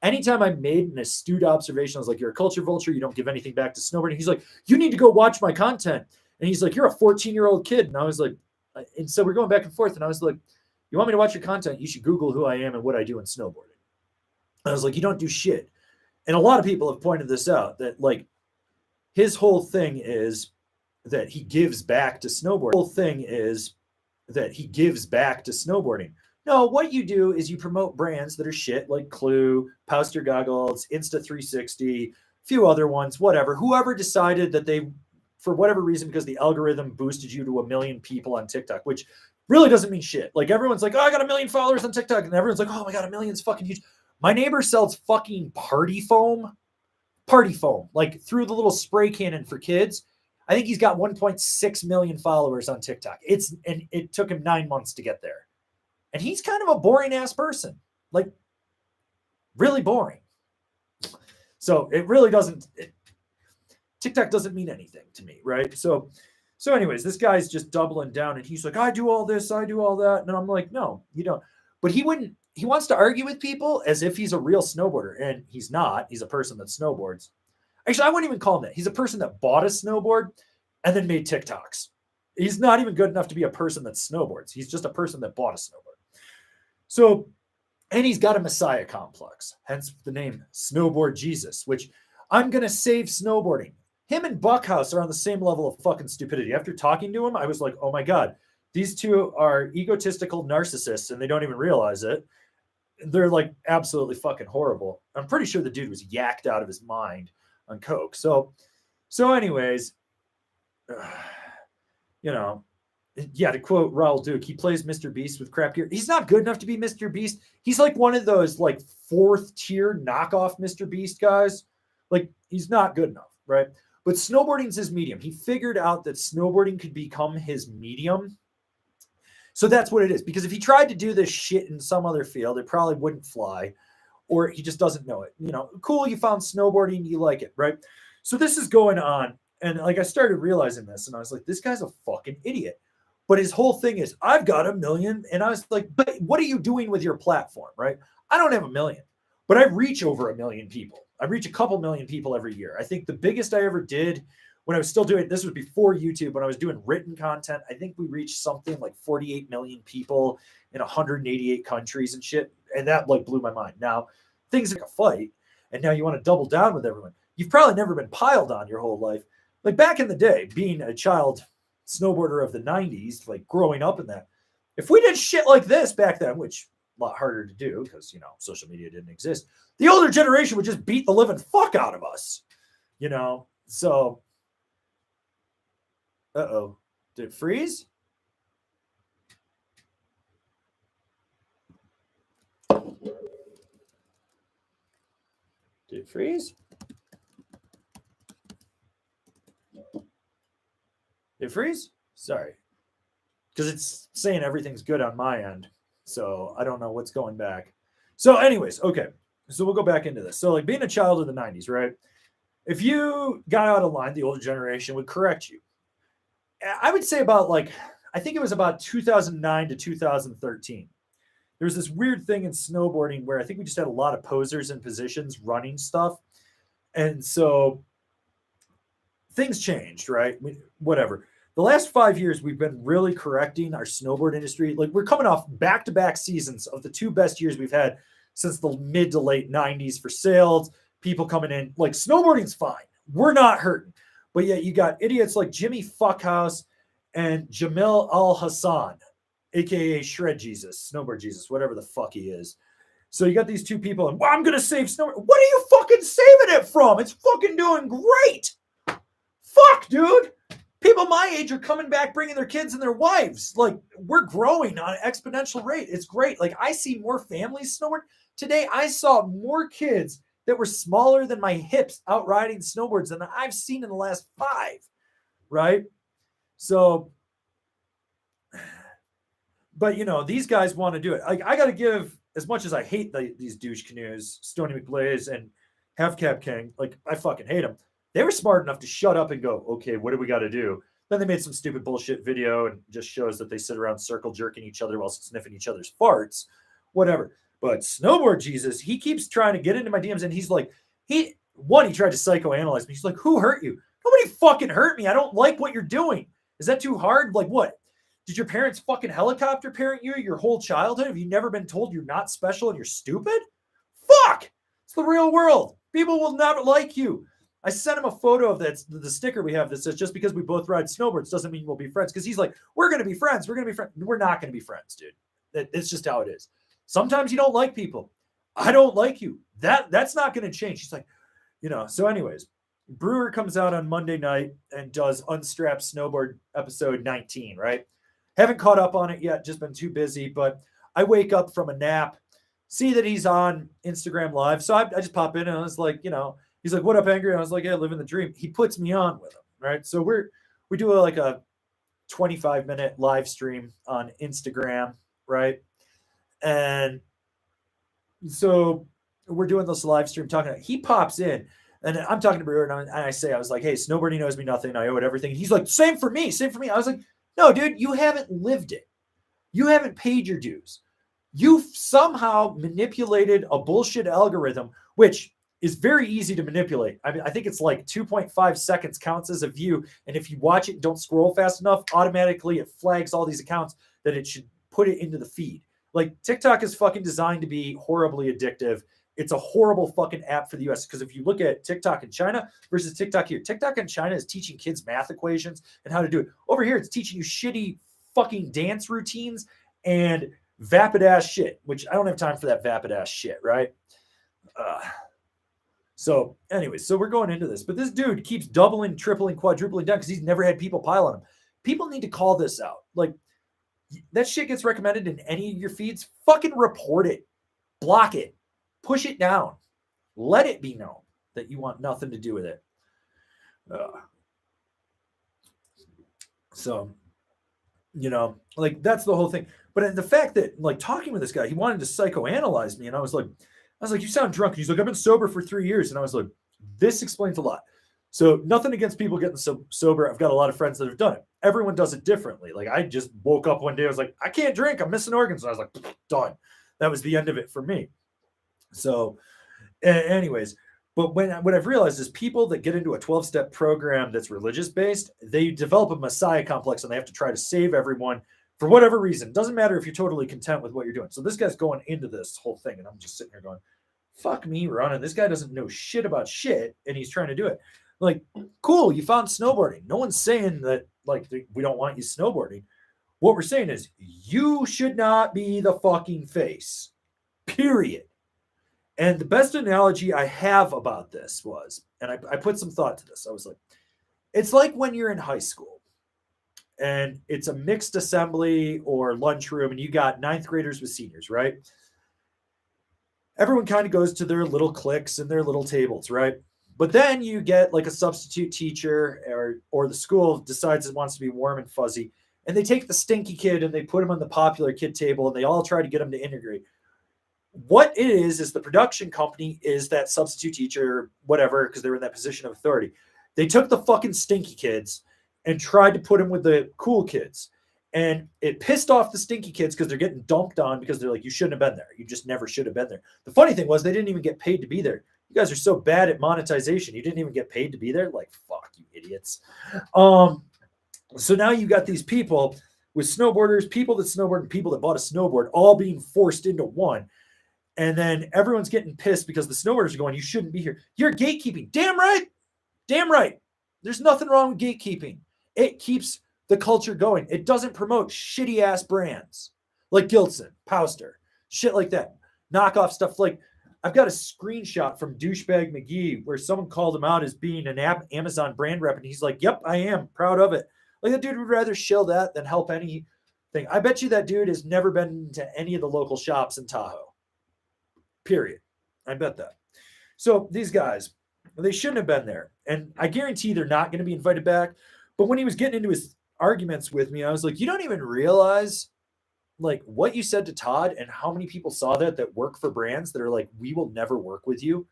anytime I made an astute observation, I was like, you're a culture vulture, you don't give anything back to snowboarding. He's like, you need to go watch my content. And he's like, you're a 14-year-old kid. And I was like, and so we're going back and forth. And I was like, you want me to watch your content? You should Google who I am and what I do in snowboarding. And I was like, you don't do shit. And a lot of people have pointed this out that like his whole thing is that he gives back to snowboarding. The whole thing is that he gives back to snowboarding. No, what you do is you promote brands that are shit like Clue, Pauster Goggles, Insta360, a few other ones, whatever. Whoever decided that they, for whatever reason, because the algorithm boosted you to 1 million people on TikTok, which really doesn't mean shit. Like everyone's like, oh, I got 1 million followers on TikTok. And everyone's like, oh my God, 1 million's fucking huge. My neighbor sells fucking party foam, like through the little spray cannon for kids. I think he's got 1.6 million followers on TikTok. And it took him 9 months to get there. And he's kind of a boring ass person, like really boring. So it really doesn't, TikTok doesn't mean anything to me, right? So anyways, this guy's just doubling down and he's like, I do all this, I do all that. And I'm like, no, you don't. But he wants to argue with people as if he's a real snowboarder. And he's not. He's a person that snowboards. Actually, I wouldn't even call him that. He's a person that bought a snowboard and then made TikToks. He's not even good enough to be a person that snowboards. He's just a person that bought a snowboard. So, and he's got a messiah complex, hence the name Snowboard Jesus, which I'm going to save snowboarding. Him and Buckhouse are on the same level of fucking stupidity. After talking to him, I was like, oh my God, these two are egotistical narcissists and they don't even realize it. They're like absolutely fucking horrible. I'm pretty sure the dude was yacked out of his mind on coke. So anyways, yeah, to quote Raul Duke, he plays Mr. Beast with crap gear. He's not good enough to be Mr. Beast. He's like one of those like 4th tier knockoff Mr. Beast guys. Like he's not good enough, right? But snowboarding's his medium. He figured out that snowboarding could become his medium. So that's what it is. Because if he tried to do this shit in some other field, it probably wouldn't fly, or he just doesn't know it. Cool, you found snowboarding, you like it, right? So this is going on. And like I started realizing this and I was like, this guy's a fucking idiot. But his whole thing is, I've got 1 million. And I was like, but what are you doing with your platform, right? I don't have 1 million, but I reach over 1 million people. I reach a couple million people every year. I think the biggest I ever did when I was still doing, this was before YouTube, when I was doing written content, I think we reached something like 48 million people in 188 countries and shit. And that like blew my mind. Now things like a fight. And now you want to double down with everyone. You've probably never been piled on your whole life. Like back in the day, being a child snowboarder of the 90s, like growing up in that, if we did shit like this back then, which a lot harder to do because social media didn't exist, the older generation would just beat the living fuck out of us, so did it freeze? Did it freeze? Did it freeze? Sorry. Because it's saying everything's good on my end. So I don't know what's going back. So anyways, okay. So we'll go back into this. So like being a child of the 90s, right? If you got out of line, the older generation would correct you. I would say about I think it was about 2009 to 2013. There was this weird thing in snowboarding where I think we just had a lot of posers in positions running stuff. And so things changed, right? Whatever. The last 5 years, we've been really correcting our snowboard industry. Like we're coming off back-to-back seasons of the 2 best years we've had since the mid to late 90s for sales, people coming in. Like snowboarding's fine. We're not hurting. But yet you got idiots like Jimmy Fuckhouse and Jamil Al-Hassan, a.k.a. Shred Jesus, Snowboard Jesus, whatever the fuck he is. So you got these 2 people and, well, I'm going to save snowboard. What are you fucking saving it from? It's fucking doing great. Fuck, dude. People people my age are coming back, bringing their kids and their wives. Like, we're growing on an exponential rate. It's great. Like, I see more families snowboard. Today, I saw more kids that were smaller than my hips out riding snowboards than I've seen in the last 5, right? So, but, you know, these guys want to do it. I got to give, as much as I hate these douche canoes, Stony McBlaze and Half Cab King, like, I fucking hate them. They were smart enough to shut up and go, okay, what do we got to do? Then they made some stupid bullshit video and just shows that they sit around circle jerking each other while sniffing each other's farts, whatever. But Snowboard Jesus, he keeps trying to get into my DMs, and he's like, he tried to psychoanalyze me. He's like, who hurt you? Nobody fucking hurt me. I don't like what you're doing. Is that too hard? Like, what? Did your parents fucking helicopter parent you your whole childhood? Have you never been told you're not special and you're stupid? Fuck! It's the real world. People will never like you. I sent him a photo of the sticker we have that says, just because we both ride snowboards doesn't mean we'll be friends. Because he's like, we're going to be friends. We're going to be friends. We're not going to be friends, dude. It's just how it is. Sometimes you don't like people. I don't like you. That's not going to change. He's like, you know, so anyways, Brewer comes out on Monday night and does Unstrapped Snowboard episode 19, right? Haven't caught up on it yet. Just been too busy. But I wake up from a nap, see that he's on Instagram Live. So I just pop in and I was like, you know, he's like, what up, Angry? And I was like, yeah, living the dream. He puts me on with him, right? So we do like a 25-minute live stream on Instagram, right? And so we're doing this live stream talking. He pops in, and I'm talking to Brewer, and I say, I was like, hey, snowboarding knows me nothing. I owe it everything. And he's like, same for me, same for me. I was like, no, dude, you haven't lived it. You haven't paid your dues. You've somehow manipulated a bullshit algorithm, which is very easy to manipulate. I mean, I think it's like 2.5 seconds counts as a view. And if you watch it and don't scroll fast enough, automatically it flags all these accounts that it should put it into the feed. Like, TikTok is fucking designed to be horribly addictive. It's a horrible fucking app for the US, because if you look at TikTok in China versus TikTok here, TikTok in China is teaching kids math equations and how to do it. Over here, it's teaching you shitty fucking dance routines and vapid ass shit, which I don't have time for that vapid ass shit, right? So anyways, so we're going into this, but this dude keeps doubling, tripling, quadrupling down because he's never had people pile on him. People need to call this out. Like, that shit gets recommended in any of your feeds. Fucking report it, block it, push it down, let it be known that you want nothing to do with it. So, you know, like, that's the whole thing. But the fact that, like, talking with this guy, he wanted to psychoanalyze me, and I was like, you sound drunk. And he's like, I've been sober for 3 years. And I was like, this explains a lot. So nothing against people getting sober. I've got a lot of friends that have done it. Everyone does it differently. Like, I just woke up one day. I was like, I can't drink. I'm missing organs. And I was like, done. That was the end of it for me. So anyways, but what I've realized is people that get into a 12-step program that's religious based, they develop a messiah complex and they have to try to save everyone for whatever reason. It doesn't matter if you're totally content with what you're doing. So this guy's going into this whole thing, and I'm just sitting here going, fuck me running. This guy doesn't know shit about shit, and he's trying to do it. Like, cool, you found snowboarding. No one's saying that, like, we don't want you snowboarding. What we're saying is you should not be the fucking face, period. And the best analogy I have about this was, and I put some thought to this. I was like, it's like when you're in high school and it's a mixed assembly or lunchroom and you got 9th graders with seniors, right? Everyone kind of goes to their little cliques and their little tables, right? But then you get like a substitute teacher or the school decides it wants to be warm and fuzzy, and they take the stinky kid and they put him on the popular kid table and they all try to get him to integrate. What it is the production company is that substitute teacher, whatever, because they're in that position of authority. They took the fucking stinky kids and tried to put them with the cool kids. And it pissed off the stinky kids because they're getting dumped on because they're like, you shouldn't have been there. You just never should have been there. The funny thing was they didn't even get paid to be there. You guys are so bad at monetization. You didn't even get paid to be there. Like, fuck you idiots. So now you got these people with snowboarders, people that snowboard, and people that bought a snowboard all being forced into one. And then everyone's getting pissed because the snowboarders are going, you shouldn't be here. You're gatekeeping. Damn right. Damn right. There's nothing wrong with gatekeeping. It keeps the culture going. It doesn't promote shitty ass brands like Gilson, Pauster, shit like that. Knockoff stuff. Like, I've got a screenshot from Douchebag McGee where someone called him out as being an Amazon brand rep. And he's like, yep, I am proud of it. Like that dude would rather shill that than help anything. I bet you that dude has never been to any of the local shops in Tahoe. Period. I bet that. So these guys, they shouldn't have been there. And I guarantee they're not going to be invited back. But when he was getting into his arguments with me, I was like, you don't even realize like what you said to Todd and how many people saw that work for brands that are like, we will never work with you.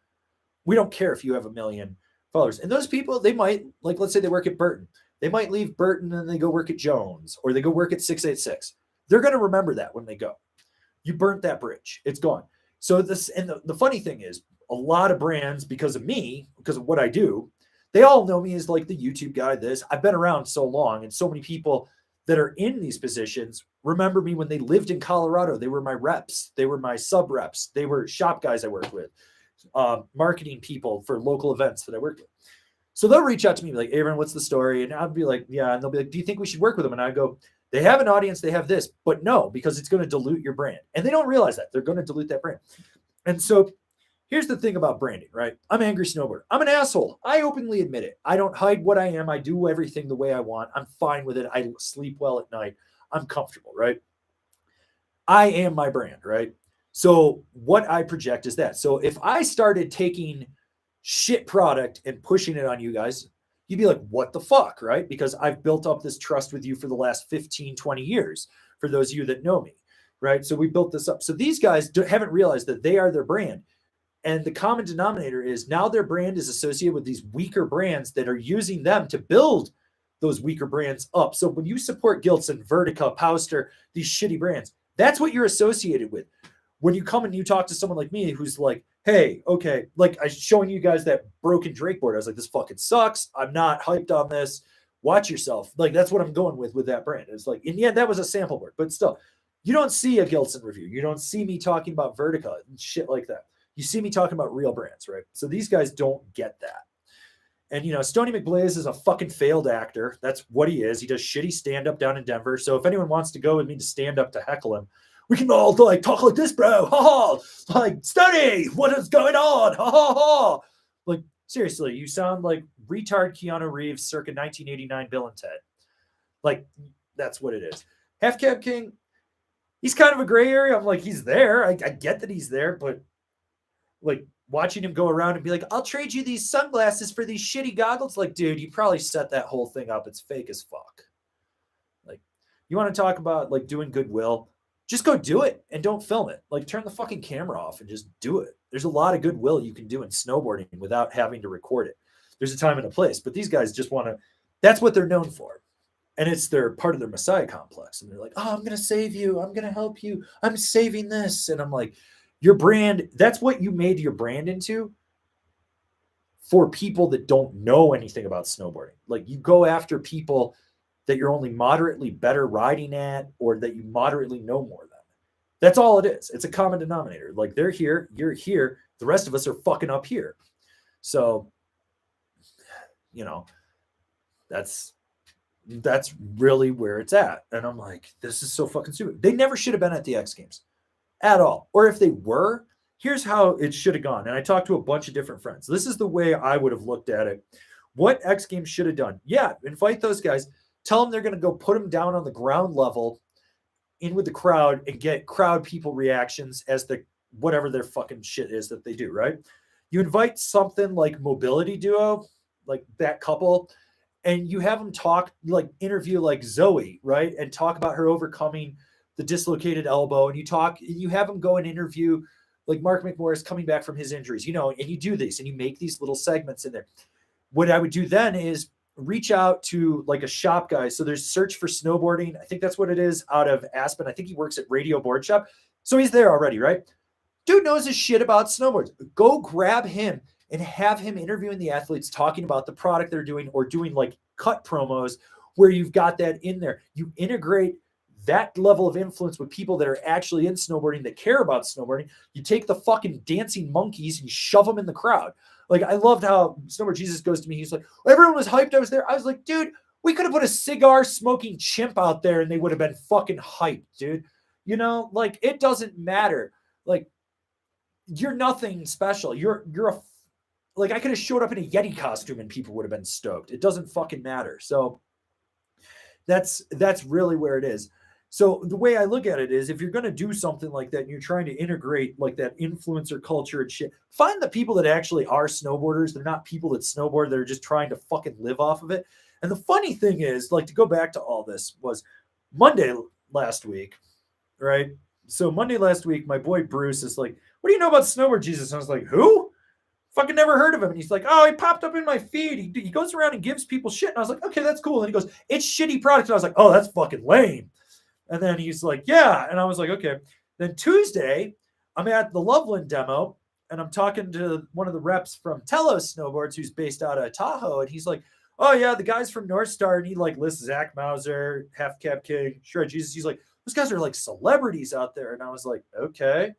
We don't care if you have 1 million followers. And those people, they might, like, let's say they work at Burton. They might leave Burton and they go work at Jones, or they go work at 686. They're going to remember that when they go. You burnt that bridge. It's gone. So this, and the funny thing is, a lot of brands, because of me, because of what I do, they all know me as like the YouTube guy. I've been around so long, and so many people that are in these positions remember me when they lived in Colorado. They were my reps. They were my sub reps. They were shop guys I worked with, marketing people for local events that I worked with. So they'll reach out to me like, Avran, what's the story? And I'll be like, yeah. And they'll be like, do you think we should work with them? And I go, they have an audience. They have this, but no, because it's going to dilute your brand. And they don't realize that. They're going to dilute that brand. And so here's the thing about branding, right? I'm Angry Snowboarder. I'm an asshole. I openly admit it. I don't hide what I am. I do everything the way I want. I'm fine with it. I sleep well at night. I'm comfortable, right? I am my brand, right? So what I project is that. So if I started taking shit product and pushing it on you guys, you'd be like, what the fuck, right? Because I've built up this trust with you for the last 15, 20 years, for those of you that know me, right? So we built this up. So these guys haven't realized that they are their brand. And the common denominator is now their brand is associated with these weaker brands that are using them to build those weaker brands up. So when you support Gilson, Vertica, Pauster, these shitty brands, that's what you're associated with. When you come and you talk to someone like me who's like, hey, okay, like I was showing you guys that broken Drake board. I was like, this fucking sucks. I'm not hyped on this. Watch yourself. Like, that's what I'm going with that brand. It's like, in the end, that was a sample board. But still, you don't see a Gilson review. You don't see me talking about Vertica and shit like that. You see me talking about real brands, right? So these guys don't get that. And, you know, Stony McBlaze is a fucking failed actor. That's what he is. He does shitty stand-up down in Denver. So if anyone wants to go with me to stand up to heckle him, we can all like talk like this, bro. Ha ha. Like, Stony, what is going on? Ha ha ha. Like, seriously, you sound like retard Keanu Reeves circa 1989 Bill and Ted. Like, that's what it is. Half Cab King, he's kind of a gray area. I'm like, he's there. I get that he's there, but like watching him go around and be like, I'll trade you these sunglasses for these shitty goggles. Like, dude, you probably set that whole thing up. It's fake as fuck. Like, you want to talk about like doing goodwill? Just go do it and don't film it. Like, turn the fucking camera off and just do it. There's a lot of goodwill you can do in snowboarding without having to record it. There's a time and a place, but these guys just want to, that's what they're known for. And it's their part of their Messiah complex. And they're like, oh, I'm going to save you. I'm going to help you. I'm saving this. And I'm like, your brand, that's what you made your brand into for people that don't know anything about snowboarding. Like, you go after people that you're only moderately better riding at, or that you moderately know more than. That's all it is. It's a common denominator. Like, they're here, you're here, the rest of us are fucking up here. So, you know, that's really where it's at. And I'm like, this is so fucking stupid. They never should have been at the X Games at all. Or if they were, here's how it should have gone. And I talked to a bunch of different friends. This is the way I would have looked at it. What X Games should have done. Yeah, invite those guys. Tell them they're going to go put them down on the ground level in with the crowd and get crowd people reactions as the whatever their fucking shit is that they do, right? You invite something like Mobility Duo, like that couple, and you have them talk, like interview like Zoe, right? And talk about her overcoming the dislocated elbow. And you have them go and interview like Mark McMorris coming back from his injuries, you know, and you do this and you make these little segments in there. What I would do then is reach out to like a shop guy. So there's Search for Snowboarding. I think that's what it is, out of Aspen. I think he works at Radio Board Shop. So he's there already, right? Dude knows his shit about snowboards. Go grab him and have him interviewing the athletes, talking about the product they're doing, or doing like cut promos where you've got that in there. You integrate that level of influence with people that are actually in snowboarding, that care about snowboarding. You take the fucking dancing monkeys and you shove them in the crowd. Like, I loved how Snowboard Jesus goes to me. He's like, everyone was hyped I was there. I was like, dude, we could have put a cigar smoking chimp out there and they would have been fucking hyped, dude. You know, like, it doesn't matter. Like, you're nothing special. You're like, I could have showed up in a Yeti costume and people would have been stoked. It doesn't fucking matter. So That's really where it is. So the way I look at it is, if you're going to do something like that and you're trying to integrate like that influencer culture and shit, find the people that actually are snowboarders. They're not people that snowboard. They're just trying to fucking live off of it. And the funny thing is, like, to go back to all this, was Monday last week, right? So Monday last week, my boy Bruce is like, "What do you know about Snowboard Jesus?" And I was like, "Who? Fucking never heard of him." And he's like, "Oh, he popped up in my feed. He goes around and gives people shit." And I was like, "Okay, that's cool." And he goes, "It's shitty product." And I was like, "Oh, that's fucking lame." And then he's like, "Yeah." And I was like, "Okay." Then Tuesday, I'm at the Loveland demo and I'm talking to one of the reps from Telos Snowboards who's based out of Tahoe. And he's like, "Oh, yeah, the guys from North Star." And he like lists Zach Mauser, Half Cap King, Shred Jesus. He's like, "Those guys are like celebrities out there." And I was like, "Okay." I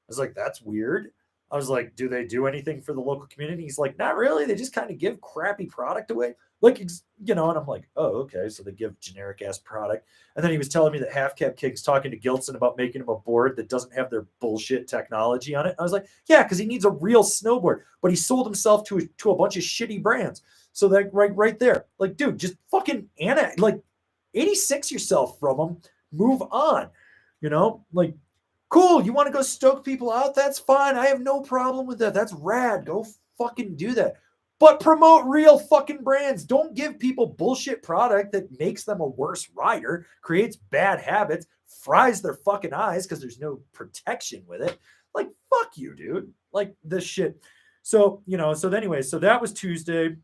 was like, "That's weird." I was like, "Do they do anything for the local community?" He's like, "Not really. They just kind of give crappy product away." Like, and I'm like, "Oh, okay. So they give generic ass product." And then he was telling me that Half Cap King's talking to Gilson about making him a board that doesn't have their bullshit technology on it. I was like, "Yeah, because he needs a real snowboard." But he sold himself to a bunch of shitty brands. So that right there, like, dude, just fucking 86 yourself from them. Move on. Like, cool. You want to go stoke people out? That's fine. I have no problem with that. That's rad. Go fucking do that. But promote real fucking brands. Don't give people bullshit product that makes them a worse rider, creates bad habits, fries their fucking eyes because there's no protection with it. Like, fuck you, dude. Like, this shit. So, so that was Tuesday.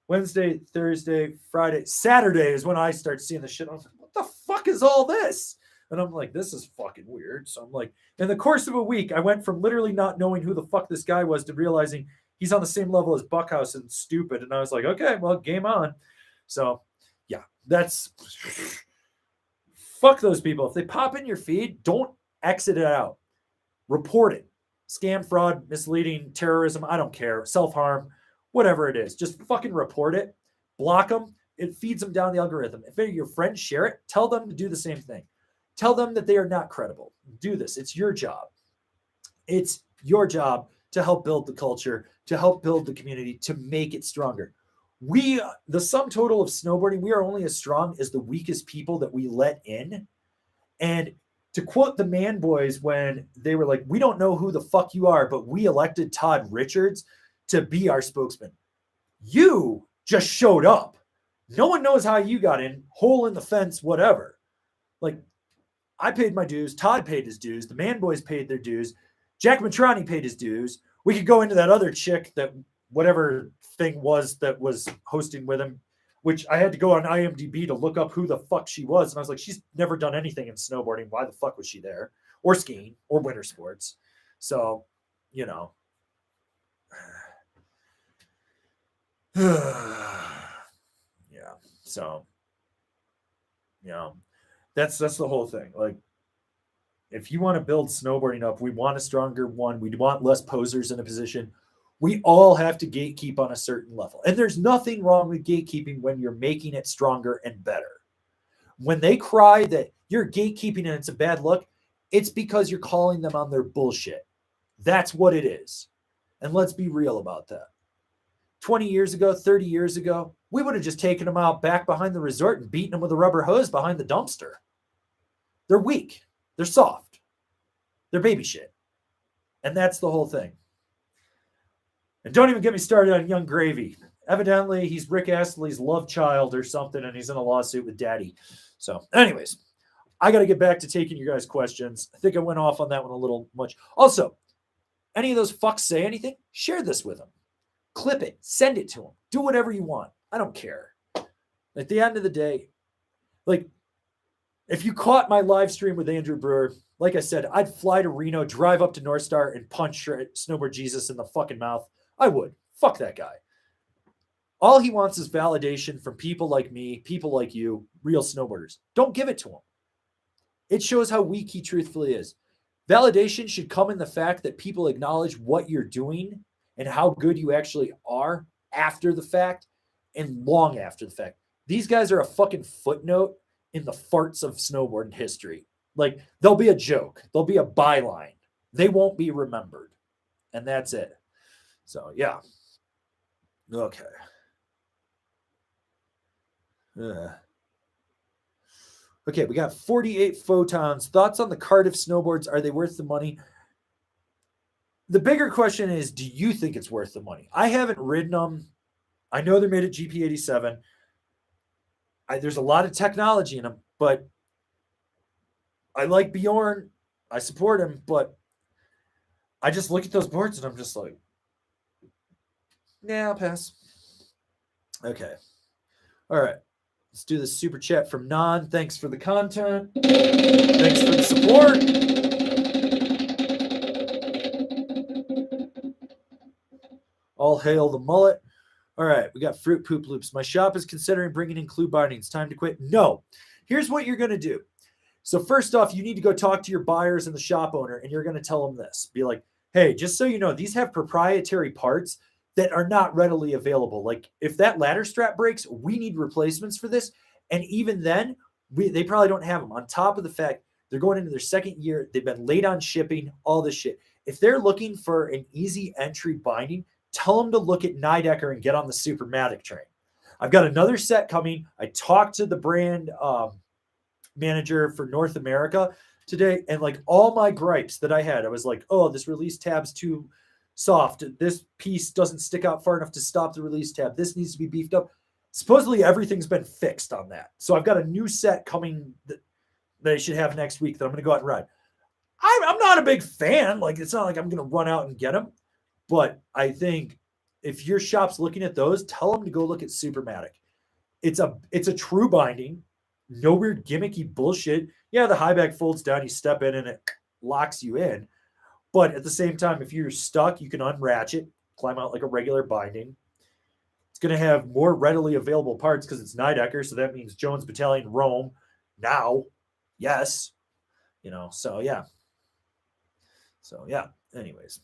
Wednesday, Thursday, Friday, Saturday is when I start seeing the shit. I was like, "What the fuck is all this?" And I'm like, "This is fucking weird." So I'm like, in the course of a week, I went from literally not knowing who the fuck this guy was to realizing he's on the same level as Buckhouse and stupid. And I was like, "Okay, well, game on." So yeah, that's fuck those people. If they pop in your feed, don't exit it out. Report it. Scam, fraud, misleading, terrorism, I don't care. Self-harm, whatever it is. Just fucking report it. Block them. It feeds them down the algorithm. If your friends share it, tell them to do the same thing. Tell them that they are not credible. Do this. It's your job. It's your job to help build the culture, to help build the community, to make it stronger. The sum total of snowboarding, we are only as strong as the weakest people that we let in. And to quote the Man Boys when they were like, "We don't know who the fuck you are, but we elected Todd Richards to be our spokesman." You just showed up. No one knows how you got in, hole in the fence, whatever. Like, I paid my dues. Todd paid his dues. The Man Boys paid their dues. Jack Matrani paid his dues. We could go into that other chick that whatever thing was that was hosting with him, which I had to go on IMDb to look up who the fuck she was. And I was like, she's never done anything in snowboarding. Why the fuck was she there? Or skiing or winter sports. So, yeah. So, that's the whole thing. Like, if you want to build snowboarding up, we want a stronger one. We want less posers in a position. We all have to gatekeep on a certain level. And there's nothing wrong with gatekeeping when you're making it stronger and better. When they cry that you're gatekeeping and it's a bad look, it's because you're calling them on their bullshit. That's what it is. And let's be real about that. 20 years ago, 30 years ago, we would have just taken them out back behind the resort and beaten them with a rubber hose behind the dumpster. They're weak. They're soft. They're baby shit. And that's the whole thing. And don't even get me started on Young Gravy. Evidently, he's Rick Astley's love child or something, and he's in a lawsuit with Daddy. So, anyways, I got to get back to taking your guys' questions. I think I went off on that one a little much. Also, any of those fucks say anything? Share this with them. Clip it. Send it to them. Do whatever you want. I don't care. At the end of the day, like, if you caught my live stream with Andrew Brewer, like I said, I'd fly to Reno, drive up to North Star, and punch Snowboard Jesus in the fucking mouth. I would. Fuck that guy. All he wants is validation from people like me, people like you, real snowboarders. Don't give it to him. It shows how weak he truthfully is. Validation should come in the fact that people acknowledge what you're doing and how good you actually are after the fact and long after the fact. These guys are a fucking footnote in the farts of snowboarding history. Like, they'll be a joke. They'll be a byline. They won't be remembered. And that's it. So, yeah. Okay. Okay, we got 48 photons. Thoughts on the Cardiff snowboards? Are they worth the money? The bigger question is, do you think it's worth the money? I haven't ridden them. I know they're made at GP87. There's a lot of technology in them, but I like Bjorn. I support him, but I just look at those boards and I'm just like, yeah, I'll pass. Okay. All right. Let's do the super chat from Non. Thanks for the content. Thanks for the support. All hail the mullet. All right, we got fruit poop loops. My shop is considering bringing in clue bindings. Time to quit? No. Here's what you're going to do. So first off, you need to go talk to your buyers and the shop owner, and you're going to tell them this. Be like, hey, just so you know, these have proprietary parts that are not readily available. Like if that ladder strap breaks, we need replacements for this. And even then, they probably don't have them. On top of the fact, they're going into their second year. They've been late on shipping, all this shit. If they're looking for an easy entry binding, tell them to look at Nidecker and get on the Supermatic train. I've got another set coming. I talked to the brand manager for North America today, and like all my gripes that I had, I was like, oh, this release tab's too soft. This piece doesn't stick out far enough to stop the release tab. This needs to be beefed up. Supposedly everything's been fixed on that. So I've got a new set coming that I should have next week that I'm going to go out and ride. I'm not a big fan. Like, it's not like I'm going to run out and get them. But I think if your shop's looking at those, tell them to go look at Supermatic. It's a true binding. No weird gimmicky bullshit. Yeah, the high back folds down, you step in and it locks you in. But at the same time, if you're stuck, you can unratchet, climb out like a regular binding. It's going to have more readily available parts because it's Nidecker. So that means Jones Battalion Rome now. Yes. So yeah. Anyways.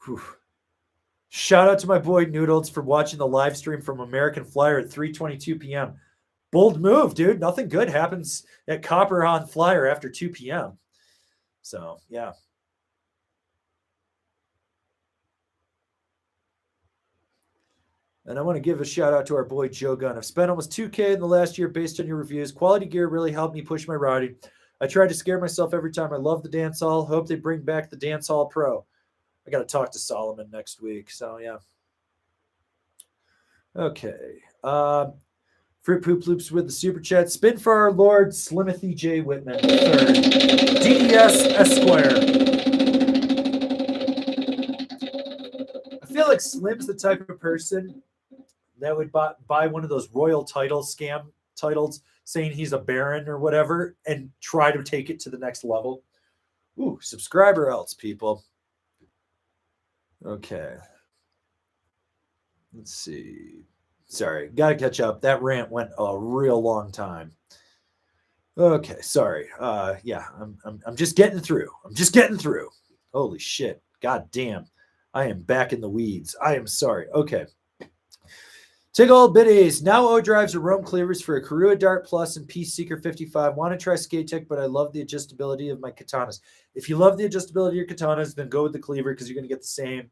Whew. Shout out to my boy Noodles for watching the live stream from American Flyer at 3:22 p.m. Bold move, dude. Nothing good happens at Copper on Flyer after 2 p.m. So, yeah. And I want to give a shout out to our boy Joe Gunn. I've spent almost $2,000 in the last year based on your reviews. Quality gear really helped me push my riding. I tried to scare myself every time. I love the dance hall. Hope they bring back the dance hall pro. I got to talk to Solomon next week. So, yeah. Okay. Fruit Poop Loops with the super chat. Spin for our Lord Slimothy J. Whitman III. DDS Esquire. I feel like Slim's the type of person that would buy one of those royal title scam titles saying he's a baron or whatever and try to take it to the next level. Ooh, subscriber else, people. Okay. Let's see. Sorry, got to catch up. That rant went a real long time. Okay, sorry. Yeah, I'm just getting through. Holy shit. God damn. I am back in the weeds. I am sorry. Okay. Take all biddies. Now O drives are Rome cleavers for a Karua Dart Plus and Peace Seeker 55. Want to try Skate Tech, but I love the adjustability of my katanas. If you love the adjustability of your katanas, then go with the cleaver because you're going to get the same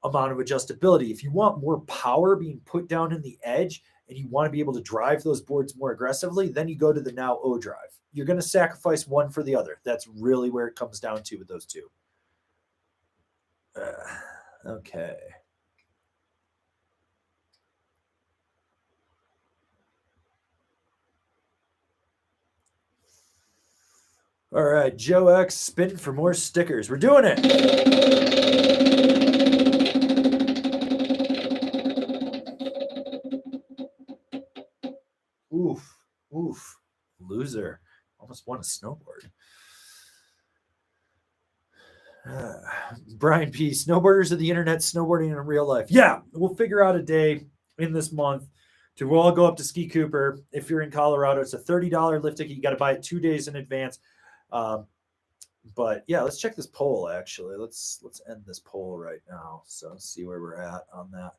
amount of adjustability. If you want more power being put down in the edge and you want to be able to drive those boards more aggressively, then you go to the Now O drive. You're going to sacrifice one for the other. That's really where it comes down to with those two. Okay. All right, Joe X, spin for more stickers. We're doing it. Oof. Loser. Almost won a snowboard. Brian P. Snowboarders of the internet, snowboarding in real life. Yeah, we'll figure out a day in this month to all go up to Ski Cooper. If you're in Colorado, it's a $30 lift ticket. You got to buy it 2 days in advance. But yeah, let's check this poll. Actually, let's end this poll right now. So see where we're at on that.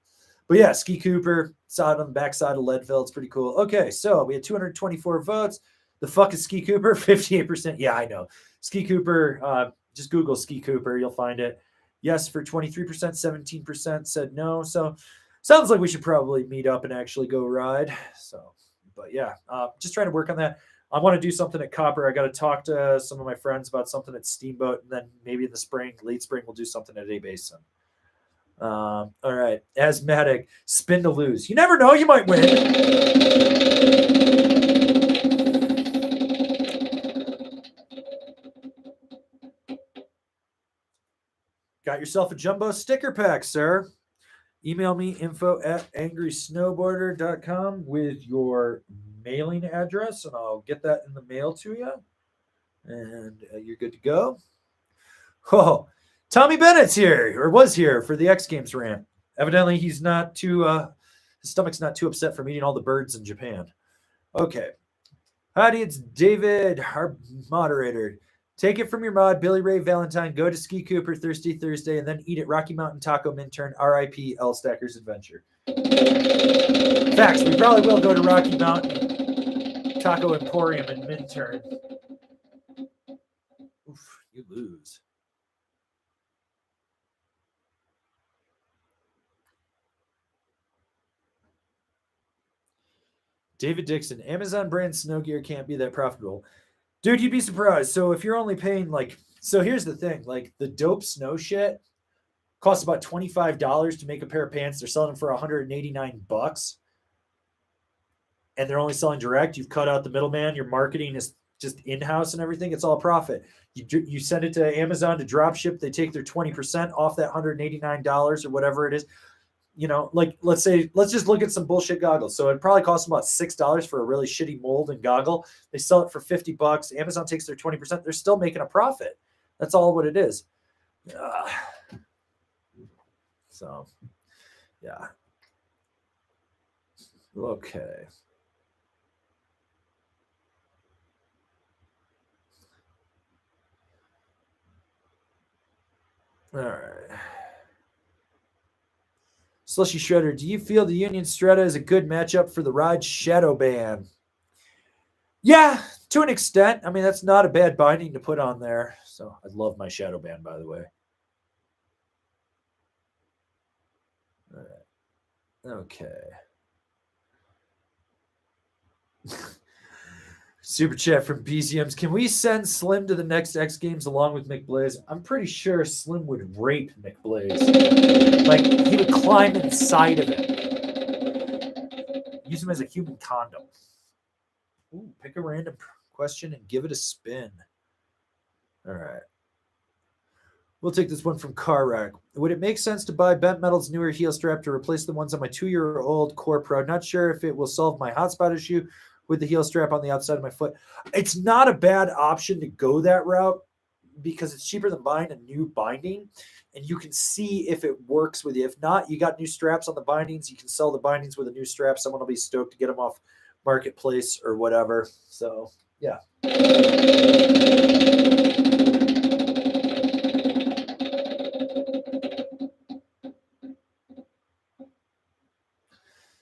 But yeah, Ski Cooper, side on the backside of Leadville. It's pretty cool. Okay, so we had 224 votes. The fuck is Ski Cooper? 58%. Yeah, I know. Ski Cooper, just Google Ski Cooper. You'll find it. Yes for 23%, 17% said no. So sounds like we should probably meet up and actually go ride. So, but yeah, just trying to work on that. I want to do something at Copper. I got to talk to some of my friends about something at Steamboat, and then maybe in the spring, late spring, we'll do something at A Basin. All right, Asthmatic, spin to lose. You never know, you might win. Got yourself a jumbo sticker pack, sir. Email me info@angrysnowboarder.com with your mailing address, and I'll get that in the mail to you. And you're good to go. Oh, Tommy Bennett's here, or was here for the X Games rant. Evidently, he's not too, his stomach's not too upset from eating all the birds in Japan. Okay. Howdy, it's David, our moderator. Take it from your mod, Billy Ray Valentine. Go to Ski Cooper Thirsty Thursday and then eat at Rocky Mountain Taco Minturn, RIP L Stacker's Adventure. Facts, we probably will go to Rocky Mountain Taco Emporium in Minturn. Oof, you lose. David Dixon, Amazon brand snow gear can't be that profitable. Dude, you'd be surprised. So if you're only paying so here's the thing, the dope snow shit costs about $25 to make a pair of pants. They're selling them for $189. And they're only selling direct. You've cut out the middleman. Your marketing is just in-house and everything. It's all profit. You send it to Amazon to drop ship. They take their 20% off that $189 or whatever it is. Let's just look at some bullshit goggles. So it probably costs them about $6 for a really shitty mold and goggle. They sell it for $50. Amazon takes their 20%. They're still making a profit. That's all what it is. So, yeah. Okay. All right. Slushy Shredder, do you feel the Union Strata is a good matchup for the Ride Shadow Band? Yeah, to an extent. I mean, that's not a bad binding to put on there. So I love my Shadow Band, by the way. All right. Okay. Super chat from BZMs. Can we send Slim to the next X Games along with McBlaze? I'm pretty sure Slim would rape McBlaze. He would climb inside of it. Use him as a human condom. Ooh, pick a random question and give it a spin. All right. We'll take this one from Car Rack. Would it make sense to buy Bent Metal's newer heel strap to replace the ones on my 2-year-old Core Pro? Not sure if it will solve my hotspot issue with the heel strap on the outside of my foot. It's not a bad option to go that route because it's cheaper than buying a new binding, and you can see if it works with you. If not, you got new straps on the bindings. You can sell the bindings with a new strap. Someone will be stoked to get them off Marketplace or whatever. So, yeah.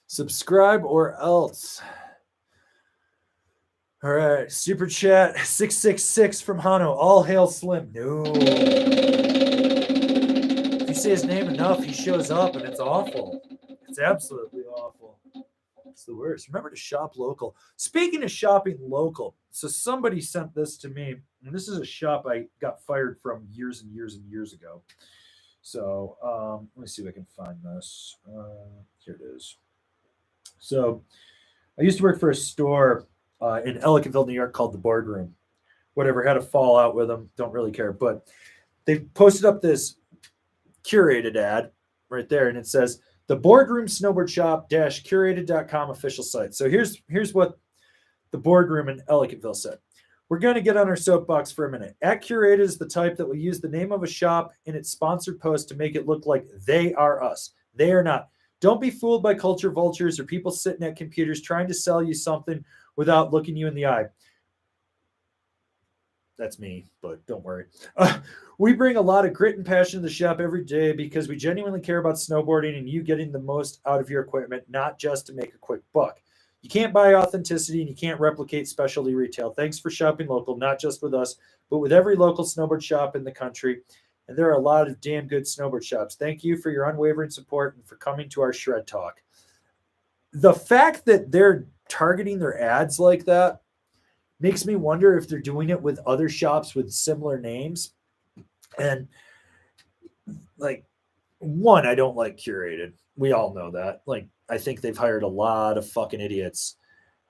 Subscribe or else. All right, super chat 666 from Hano. All hail Slim. No. If you say his name enough, he shows up, and it's awful. It's absolutely awful. It's the worst. Remember to shop local. Speaking of shopping local, so somebody sent this to me, and this is a shop I got fired from years and years and years ago. So let me see if I can find this. Here it is. So I used to work for a store in Ellicottville, New York, called The Boardroom. Whatever, had a fallout with them. Don't really care. But they posted up this curated ad right there, and it says, the Boardroom Snowboard Shop -curated.com official site. So here's what the Boardroom in Ellicottville said. We're going to get on our soapbox for a minute. Curated is the type that will use the name of a shop in its sponsored post to make it look like they are us. They are not. Don't be fooled by culture vultures or people sitting at computers trying to sell you something without looking you in the eye. That's me, but don't worry. We bring a lot of grit and passion to the shop every day because we genuinely care about snowboarding and you getting the most out of your equipment, not just to make a quick buck. You can't buy authenticity and you can't replicate specialty retail. Thanks for shopping local, not just with us, but with every local snowboard shop in the country. And there are a lot of damn good snowboard shops. Thank you for your unwavering support and for coming to our Shred Talk. The fact that they're targeting their ads like that makes me wonder if they're doing it with other shops with similar names. And like, one, I don't like curated. We all know that. Like, I think they've hired a lot of fucking idiots.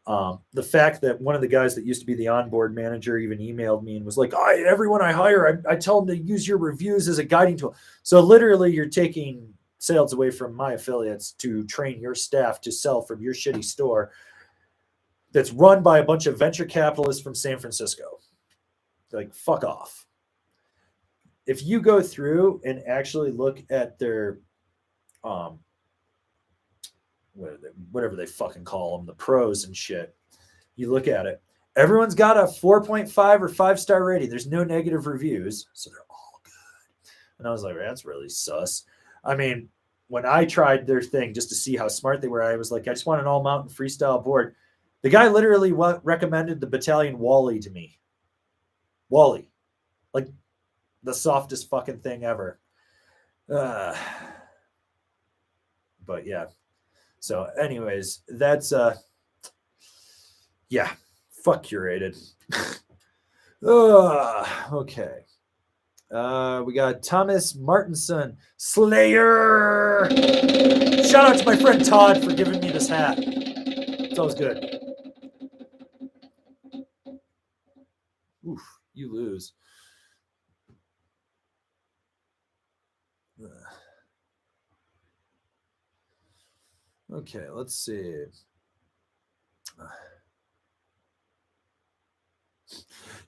The fact that one of the guys that used to be the onboard manager even emailed me and was like, everyone I hire, I tell them to use your reviews as a guiding tool. So literally you're taking sales away from my affiliates to train your staff to sell from your shitty store that's run by a bunch of venture capitalists from San Francisco. Like, fuck off. If you go through and actually look at their whatever they fucking call them, the pros and shit, you look at it, everyone's got a 4.5 or 5-star rating. There's no negative reviews, so they're all good. And I was like, that's really sus. I mean, when I tried their thing just to see how smart they were, I was like, I just want an all mountain freestyle board. The guy literally recommended the Battalion Wally to me. Wally, like the softest fucking thing ever. But yeah. So anyways, that's yeah, fuck curated. Okay. We got Thomas Martinson, Slayer. Shout out to my friend Todd for giving me this hat. It's always good. Oof, you lose. Okay, let's see.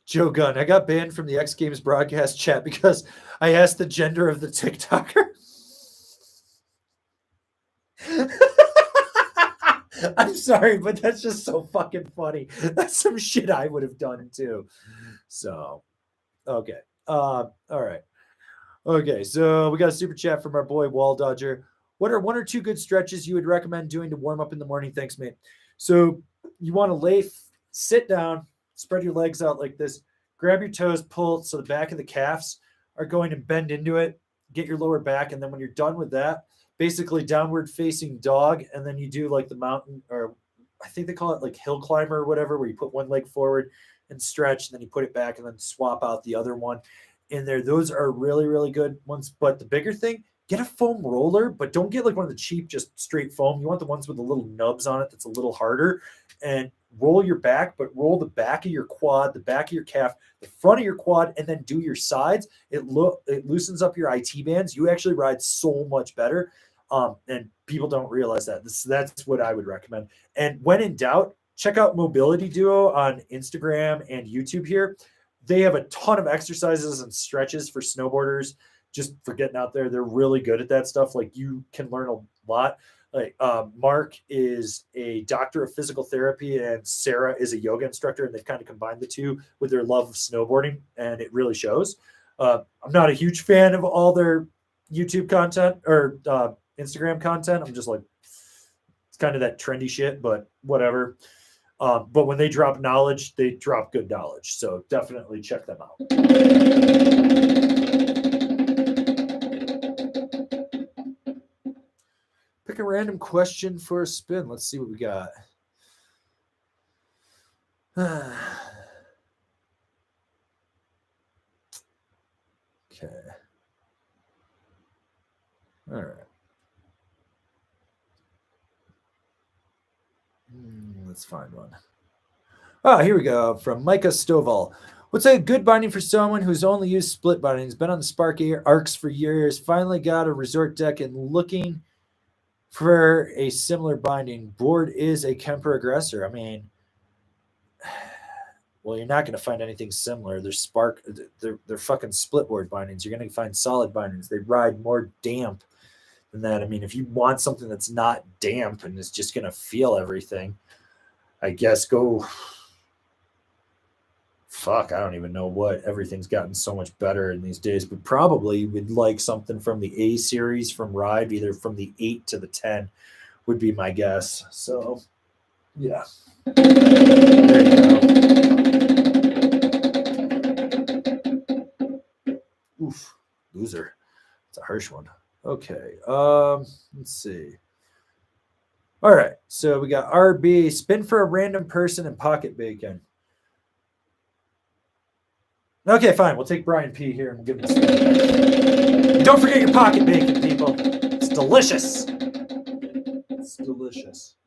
Joe Gunn, I got banned from the X Games broadcast chat because I asked the gender of the TikToker. I'm sorry, but that's just so fucking funny. That's some shit I would have done too. So, okay. All right. Okay, so we got a super chat from our boy Wall Dodger. What are 1 or 2 good stretches you would recommend doing to warm up in the morning? Thanks, mate. So you want to sit down, spread your legs out like this, grab your toes, pull so the back of the calves are going to bend into it, get your lower back, and then when you're done with that, basically downward facing dog, and then you do like the mountain, or I think they call it like hill climber or whatever, where you put one leg forward and stretch, and then you put it back and then swap out the other one in there. Those are really, really good ones. But the bigger thing, get a foam roller, but don't get like one of the cheap, just straight foam. You want the ones with the little nubs on it that's a little harder, and roll your back, but roll the back of your quad, the back of your calf, the front of your quad, and then do your sides. It loosens up your IT bands. You actually ride so much better. And people don't realize that. That's what I would recommend. And when in doubt, check out Mobility Duo on Instagram and YouTube here. They have a ton of exercises and stretches for snowboarders just for getting out there. They're really good at that stuff. Like, you can learn a lot. Like, Mark is a doctor of physical therapy and Sarah is a yoga instructor, and they've kind of combined the two with their love of snowboarding, and it really shows. I'm not a huge fan of all their YouTube content or Instagram content. I'm just like, it's kind of that trendy shit, but whatever. But when they drop knowledge, they drop good knowledge. So definitely check them out. Pick a random question for a spin. Let's see what we got. Okay. All right. Let's find one. Oh, here we go. From Micah Stovall. What's a good binding for someone who's only used split bindings, been on the Spark arcs for years, finally got a resort deck and looking for a similar binding? Board is a Kemper aggressor. I mean, well, you're not going to find anything similar. They're fucking split board bindings. You're going to find solid bindings. They ride more damp than that. I mean, if you want something that's not damp and is just going to feel everything, I guess go. Fuck, I don't even know what. Everything's gotten so much better in these days, but probably would like something from the A series from Ride, either from the 8 to the 10 would be my guess. So, yeah. There you go. Oof, loser. It's a harsh one. Okay, let's see. All right, so we got RB, spin for a random person and pocket bacon. Okay, fine. We'll take Brian P here and we'll give him a spin. Don't forget your pocket bacon, people. It's delicious. It's delicious.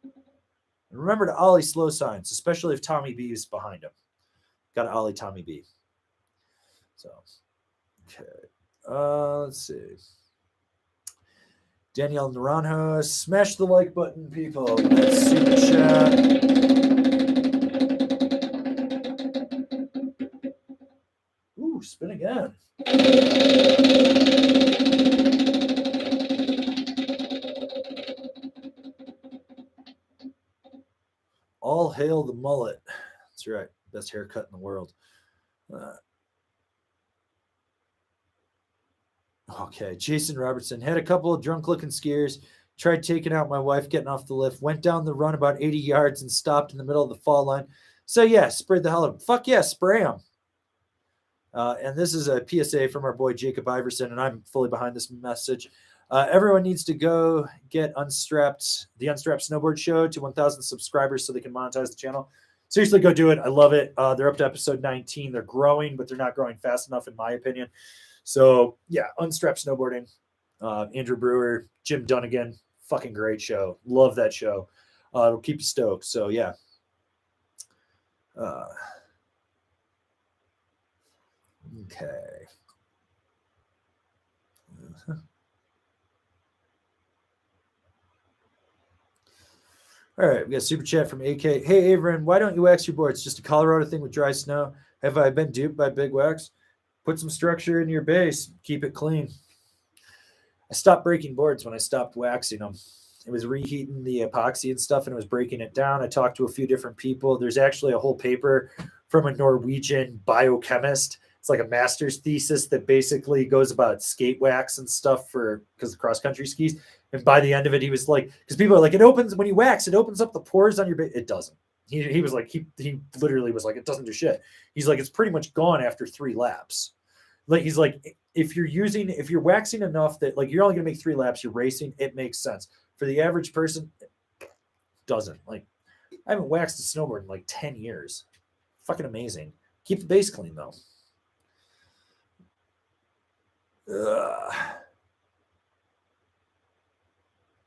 And remember to ollie slow signs, especially if Tommy B is behind him. Got to ollie Tommy B. So, okay. Let's see. Danielle Naranjo, smash the like button, people. That's super chat. Ooh, spin again. All hail the mullet. That's right. Best haircut in the world. Okay. Jason Robertson had a couple of drunk looking skiers. Tried taking out my wife getting off the lift. Went down the run about 80 yards and stopped in the middle of the fall line. So, yeah, sprayed the hell out of them. Fuck yeah, spray them. And this is a PSA from our boy Jacob Iverson, and I'm fully behind this message. Everyone needs to go get the Unstrapped Snowboard Show to 1,000 subscribers so they can monetize the channel. Seriously, go do it. I love it. They're up to episode 19. They're growing, but they're not growing fast enough, in my opinion. So, yeah, Unstrapped Snowboarding. Andrew Brewer, Jim Dunnigan, fucking great show. Love that show. It'll keep you stoked. So, yeah. Okay. All right, we got a super chat from AK. Hey, Avran, why don't you wax your board? It's just a Colorado thing with dry snow. Have I been duped by Big Wax? Put some structure in your base. Keep it clean. I stopped breaking boards when I stopped waxing them. It was reheating the epoxy and stuff, and it was breaking it down. I talked to a few different people. There's actually a whole paper from a Norwegian biochemist. It's like a master's thesis that basically goes about skate wax and stuff because of cross-country skis. And by the end of it, he was like, because people are like, it opens, when you wax, it opens up the pores on your base. It doesn't. He was like, he literally was like, it doesn't do shit. He's like, it's pretty much gone after 3 laps. Like, he's like, if you're waxing enough that like you're only gonna make 3 laps, you're racing, it makes sense. For the average person, it doesn't. Like, I haven't waxed a snowboard in like 10 years. Fucking amazing. Keep the base clean though.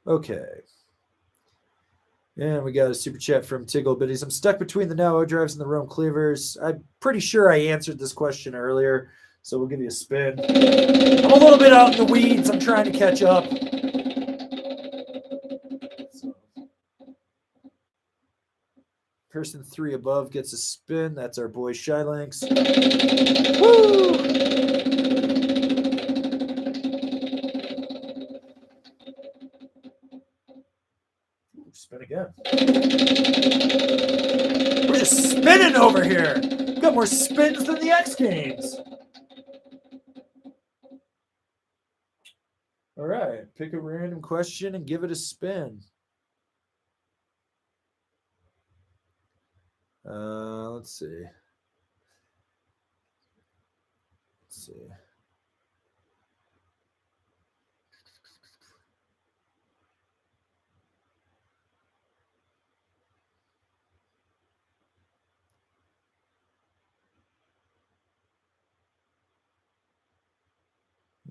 Okay. And we got a super chat from Tiggle Biddies. I'm stuck between the Now drives and the Rome Cleavers. I'm pretty sure I answered this question earlier, so we'll give you a spin. I'm a little bit out in the weeds. I'm trying to catch up. So, person 3 above gets a spin. That's our boy Shylinks. Woo! Spin again. We're just spinning over here. We've got more spins than the X Games. All right. Pick a random question and give it a spin. Let's see.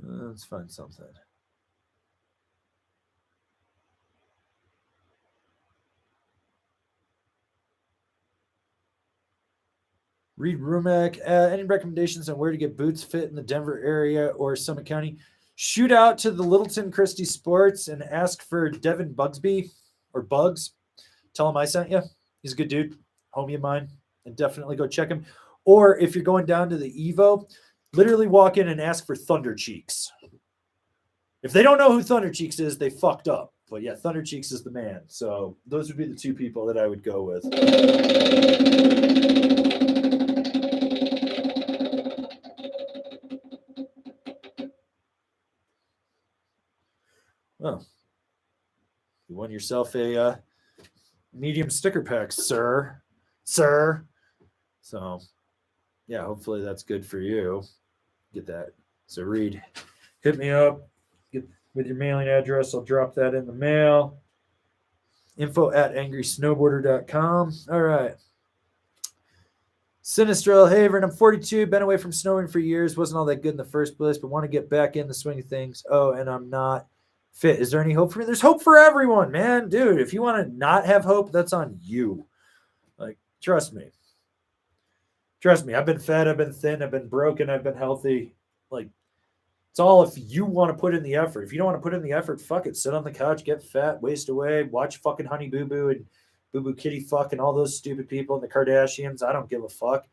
Let's find something. Reed Rumack, any recommendations on where to get boots fit in the Denver area or Summit County? Shoot out to the Littleton Christie Sports and ask for Devin Bugsby or Bugs. Tell him I sent you. He's a good dude, homie of mine, and definitely go check him. Or if you're going down to the Evo, literally walk in and ask for Thunder Cheeks. If they don't know who Thunder Cheeks is, they fucked up. But yeah, Thunder Cheeks is the man. So those would be the 2 people that I would go with. Well, you won yourself a medium sticker pack, sir. So, yeah, hopefully that's good for you. Get that. So, Reed, hit me up. Get with your mailing address. I'll drop that in the mail. info@angrysnowboarder.com. All right. Sinistrel, hey, Avran, I'm 42, been away from snowing for years, wasn't all that good in the first place, but want to get back in the swing of things. Oh, and I'm not fit. Is there any hope for me? There's hope for everyone, man. Dude, if you want to not have hope, that's on you. Like, trust me. Trust me, I've been fat, I've been thin, I've been broken, I've been healthy. Like, it's all if you want to put in the effort. If you don't want to put in the effort, fuck it. Sit on the couch, get fat, waste away, watch fucking Honey Boo Boo and Boo Boo Kitty fuck and all those stupid people and the Kardashians. I don't give a fuck.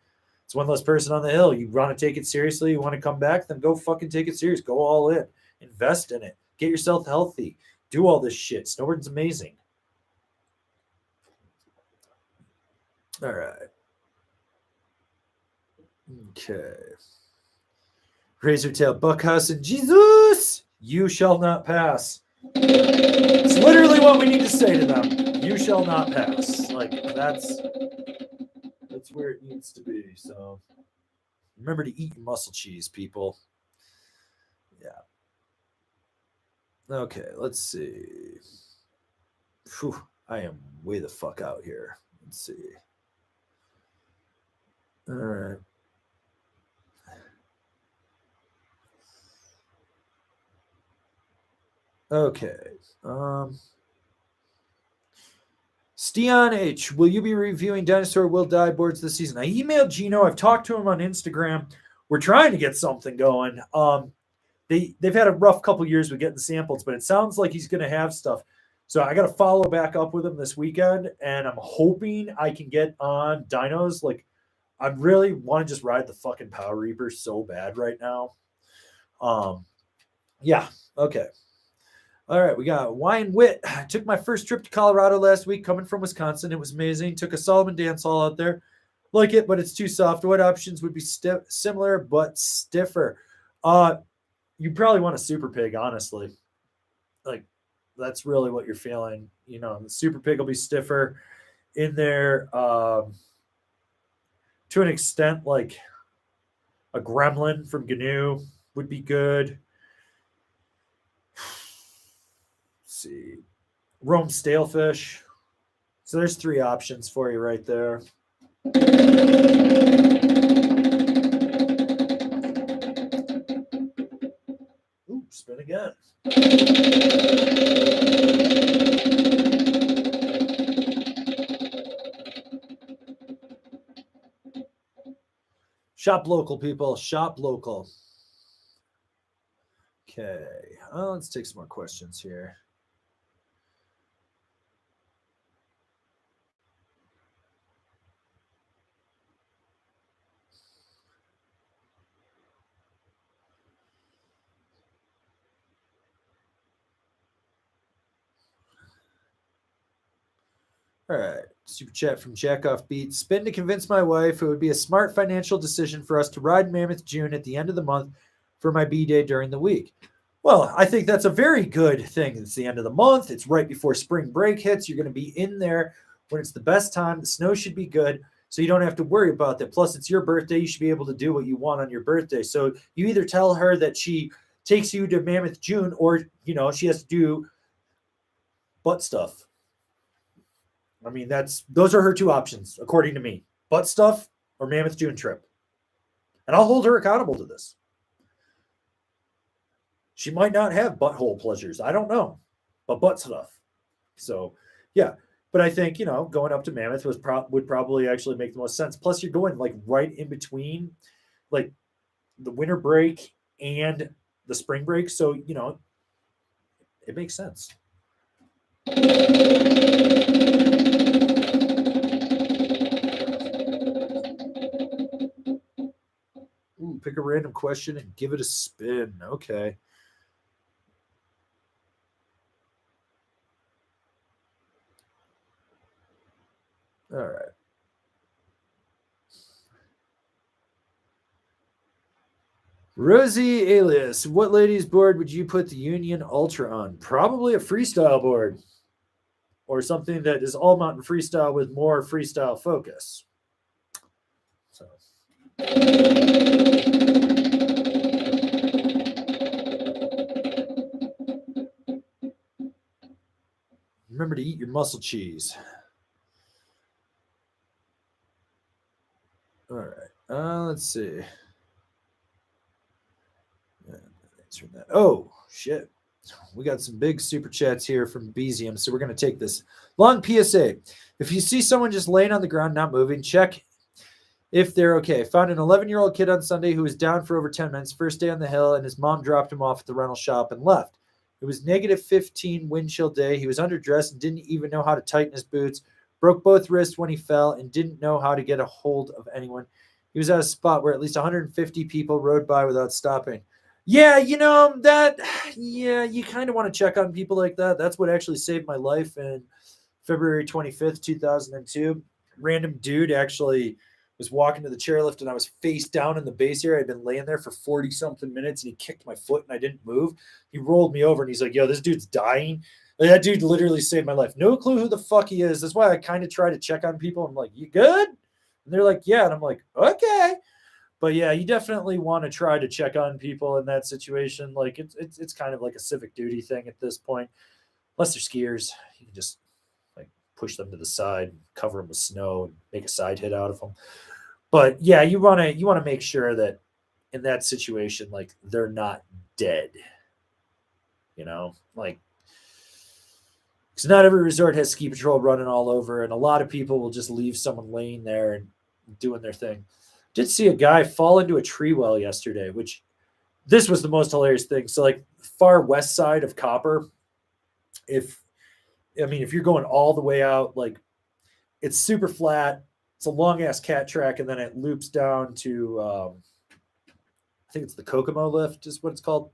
It's one less person on the hill. You want to take it seriously, you want to come back, then go fucking take it serious. Go all in. Invest in it. Get yourself healthy. Do all this shit. Snowboarding's amazing. All right. Okay. Razortail Buckhouse and Jesus, you shall not pass. It's literally what we need to say to them. You shall not pass. Like, that's where it needs to be. So remember to eat your muscle cheese, people. Yeah. Okay, let's see. Whew, I am way the fuck out here. Let's see. All right. Okay. Steon H, will you be reviewing Dinosaur Will Die boards this season? I emailed Gino. I've talked to him on Instagram. We're trying to get something going. They've had a rough couple years with getting samples, but it sounds like he's going to have stuff. So I got to follow back up with him this weekend, and I'm hoping I can get on dynos. Like, I really want to just ride the fucking Power Reaper so bad right now. Yeah. Okay. All right, we got Wine Wit. I took my first trip to Colorado last week, coming from Wisconsin. It was amazing. Took a Solomon dance hall out there. Like it, but it's too soft. What options would be similar but stiffer? You probably want a Super Pig, honestly. Like, that's really what you're feeling. You know, the Super Pig will be stiffer in there to an extent. Like a Gremlin from GNU would be good. See, Rome Stalefish. So there's 3 options for you right there. Ooh, spin again. Shop local, people. Shop local. Okay. Let's take some more questions here. All right. Super chat from Jackoff Beat. Spin to convince my wife it would be a smart financial decision for us to ride Mammoth June at the end of the month for my B-day during the week. Well, I think that's a very good thing. It's the end of the month. It's right before spring break hits. You're going to be in there when it's the best time. The snow should be good, so you don't have to worry about that. Plus, it's your birthday. You should be able to do what you want on your birthday. So you either tell her that she takes you to Mammoth June or, you know, she has to do butt stuff. I mean, those are her 2 options, according to me. Butt stuff or Mammoth June trip. And I'll hold her accountable to this. She might not have butthole pleasures. I don't know. But butt stuff. So, yeah. But I think, you know, going up to Mammoth would probably actually make the most sense. Plus, you're going, like, right in between, like, the winter break and the spring break. So, you know, it makes sense. Ooh, pick a random question and give it a spin. Okay. All right. Rosie Alias, what ladies board would you put the Union Ultra on? Probably a freestyle board or something that is all mountain freestyle with more freestyle focus. So. Remember to eat your muscle cheese. All right. Let's see. Oh, shit. We got some big super chats here from Bezium, so we're going to take this long PSA. If you see someone just laying on the ground, not moving, check if they're okay. Found an 11-year-old kid on Sunday who was down for over 10 minutes, first day on the hill, and his mom dropped him off at the rental shop and left. It was negative 15 wind chill day. He was underdressed and didn't even know how to tighten his boots, broke both wrists when he fell, and didn't know how to get a hold of anyone. He was at a spot where at least 150 people rode by without stopping. Yeah, you kind of want to check on people like that. That's what actually saved my life in February 25th, 2002. Random dude actually was walking to the chairlift and I was face down in the base area. I'd been laying there for 40-something minutes and he kicked my foot and I didn't move. He rolled me over and he's like, yo, this dude's dying. Like, that dude literally saved my life. No clue who the fuck he is. That's why I kind of try to check on people. I'm like, you good? And they're like, yeah. And I'm like, okay. But yeah, you definitely want to try to check on people in that situation. Like it's kind of like a civic duty thing at this point. Unless they're skiers, you can just like push them to the side, cover them with snow, and make a side hit out of them. But yeah, you want to make sure that in that situation, like they're not dead. You know, like because not every resort has ski patrol running all over, and a lot of people will just leave someone laying there and doing their thing. Did see a guy fall into a tree well yesterday, which this was the most hilarious thing. So like far west side of Copper, if you're going all the way out, like it's super flat. It's a long ass cat track. And then it loops down to, I think it's the Kokomo lift is what it's called.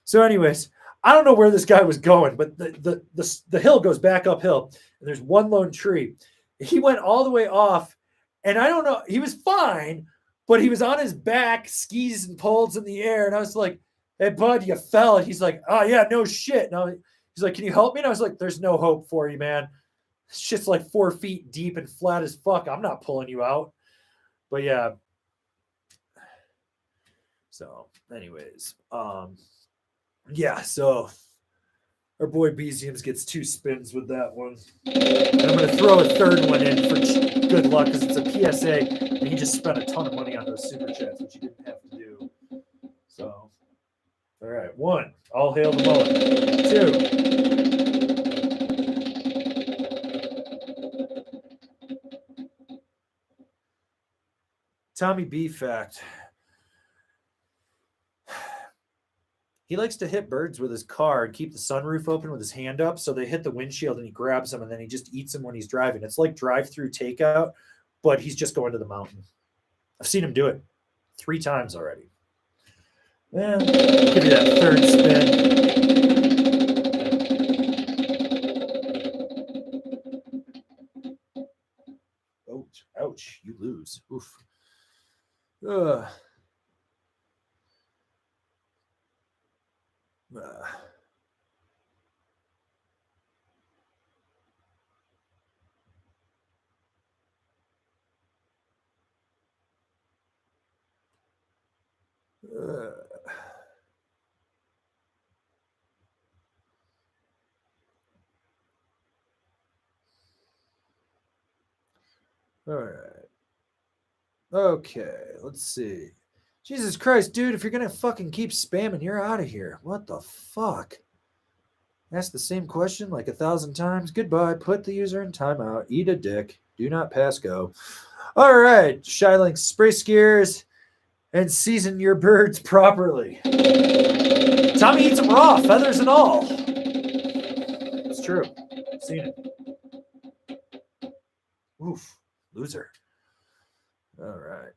So anyways, I don't know where this guy was going, but the hill goes back uphill and there's one lone tree. He went all the way off. And I don't know, he was fine, but he was on his back, skis and poles in the air. And I was like, hey, bud, you fell. And he's like, oh, yeah, no shit. And he's like, can you help me? And I was like, there's no hope for you, man. This shit's like 4 feet deep and flat as fuck. I'm not pulling you out. But yeah. So anyways, yeah, so our boy Beziums gets 2 spins with that one. And I'm going to throw a third one in for good luck because it's a PSA. And he just spent a ton of money on those super chats, which he didn't have to do. So, all right. 1, all hail the mullet. 2. Tommy B fact. He likes to hit birds with his car and keep the sunroof open with his hand up. So they hit the windshield and he grabs them and then he just eats them when he's driving. It's like drive-through takeout, but he's just going to the mountain. I've seen him do it 3 times already. Yeah, I'll give you that third spin. Ouch, you lose. Oof. Ugh. All right. Okay, let's see. Jesus Christ, dude, if you're going to fucking keep spamming, you're out of here. What the fuck? Ask the same question like 1,000 times. Goodbye. Put the user in timeout. Eat a dick. Do not pass go. All right, Shylink, spray skiers and season your birds properly. Tommy eats them raw, feathers and all. It's true. I've seen it. Oof, loser. All right.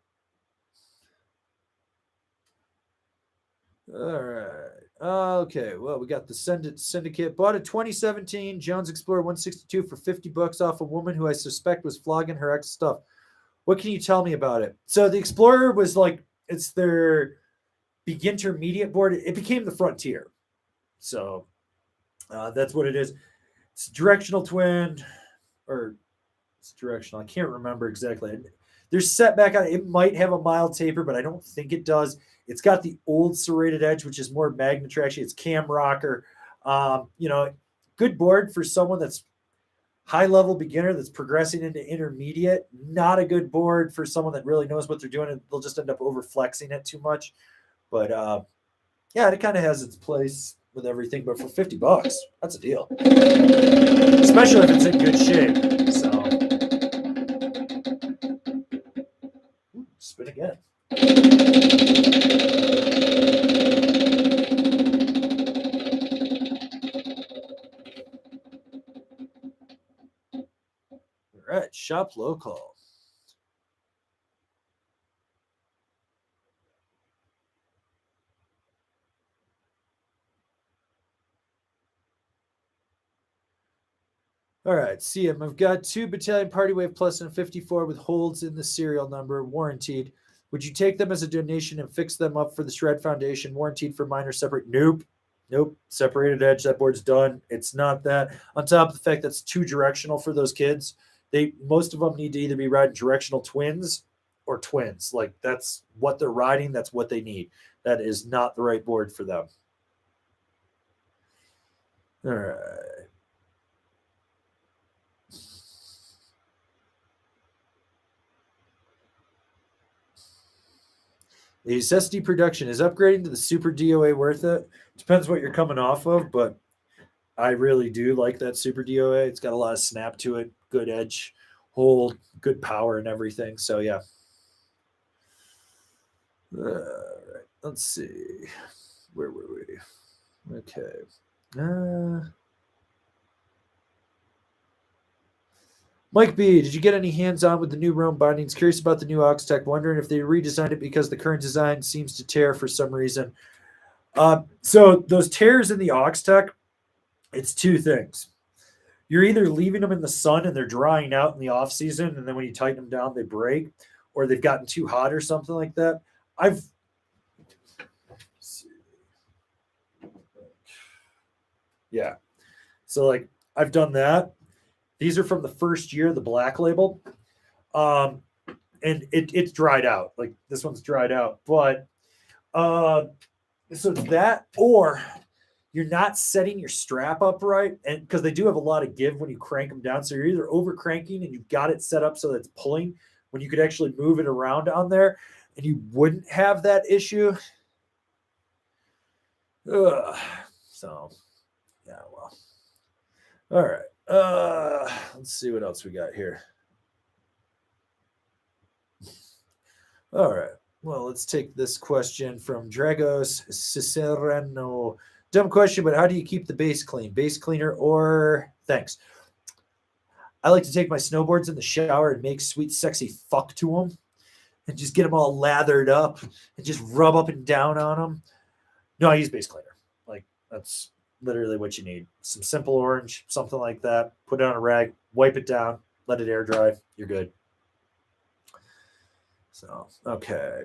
All right. Okay. Well, we got the Syndicate. Bought a 2017 Jones Explorer 162 for $50 off a woman who I suspect was flogging her ex stuff. What can you tell me about it? So the Explorer was like, it's their beginner-intermediate board. It became the Frontier. So that's what it is. It's directional twin, or it's directional. I can't remember exactly. There's setback on it. It might have a mild taper, but I don't think it does. It's got the old serrated edge, which is more magnet traction. It's cam rocker. good board for someone that's high level beginner that's progressing into intermediate. Not a good board for someone that really knows what they're doing, and they'll just end up over flexing it too much. But yeah, it kind of has its place with everything. But for $50, that's a deal, especially if it's in good shape. So spin again. All right, shop local. All right, see him. I've got 2 Battalion Party Wave Plus and 54 with holds in the serial number, warranted. Would you take them as a donation and fix them up for the Shred Foundation, warranted for minor separate? Nope. Nope. Separated edge. That board's done. It's not that. On top of the fact that's too directional for those kids, most of them need to either be riding directional twins or twins. Like that's what they're riding. That's what they need. That is not the right board for them. All right. The SSD production is upgrading to the Super DOA worth it. Depends what you're coming off of, but I really do like that Super DOA. It's got a lot of snap to it, good edge, hold, good power, and everything. So yeah. All right, let's see. Where were we? Okay. Mike B, did you get any hands-on with the new Rome bindings? Curious about the new Oxtec. Wondering if they redesigned it because the current design seems to tear for some reason. So those tears in the Oxtec, it's 2 things. You're either leaving them in the sun and they're drying out in the off season, and then when you tighten them down, they break, or they've gotten too hot or something like that. Yeah. So like I've done that. These are from the first year, the black label. And it's dried out. Like this one's dried out. But so it's that, or you're not setting your strap up right. And because they do have a lot of give when you crank them down. So you're either over cranking and you've got it set up so that it's pulling when you could actually move it around on there and you wouldn't have that issue. So yeah, well. All right. Let's see what else we got here. All right. Well, let's take this question from Dragos Cicerano. Dumb question, but how do you keep the base clean? Base cleaner or thanks. I like to take my snowboards in the shower and make sweet, sexy fuck to them and just get them all lathered up and just rub up and down on them. No, I use base cleaner. Like that's literally what you need. Some simple orange, something like that. Put it on a rag, wipe it down, let it air dry. You're good. So, okay.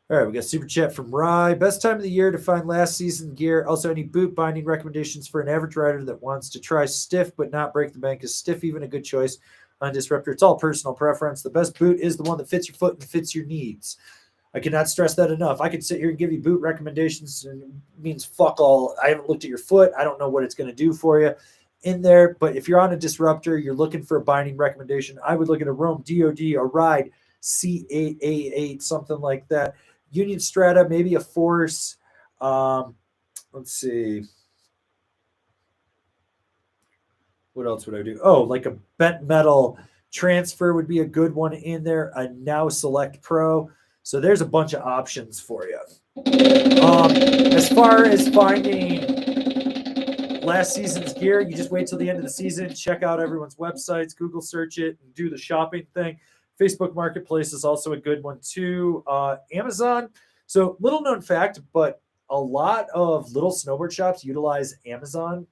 All right, we got super chat from Rye. Best time of the year to find last season gear. Also, any boot binding recommendations for an average rider that wants to try stiff but not break the bank? Is stiff even a good choice on Disruptor? It's all personal preference. The best boot is the one that fits your foot and fits your needs. I cannot stress that enough. I could sit here and give you boot recommendations and it means fuck all. I haven't looked at your foot. I don't know what it's going to do for you in there. But if you're on a Disruptor, you're looking for a binding recommendation, I would look at a Rome DOD, a Ride C888, something like that. Union Strata, maybe a Force. Let's see. What else would I do? Oh, like a bent metal transfer would be a good one in there. A Now Select Pro. So there's a bunch of options for you. As far as finding last season's gear, you just wait till the end of the season, check out everyone's websites, Google search it, and do the shopping thing. Facebook Marketplace is also a good one too. Amazon. So little known fact, but a lot of little snowboard shops utilize Amazon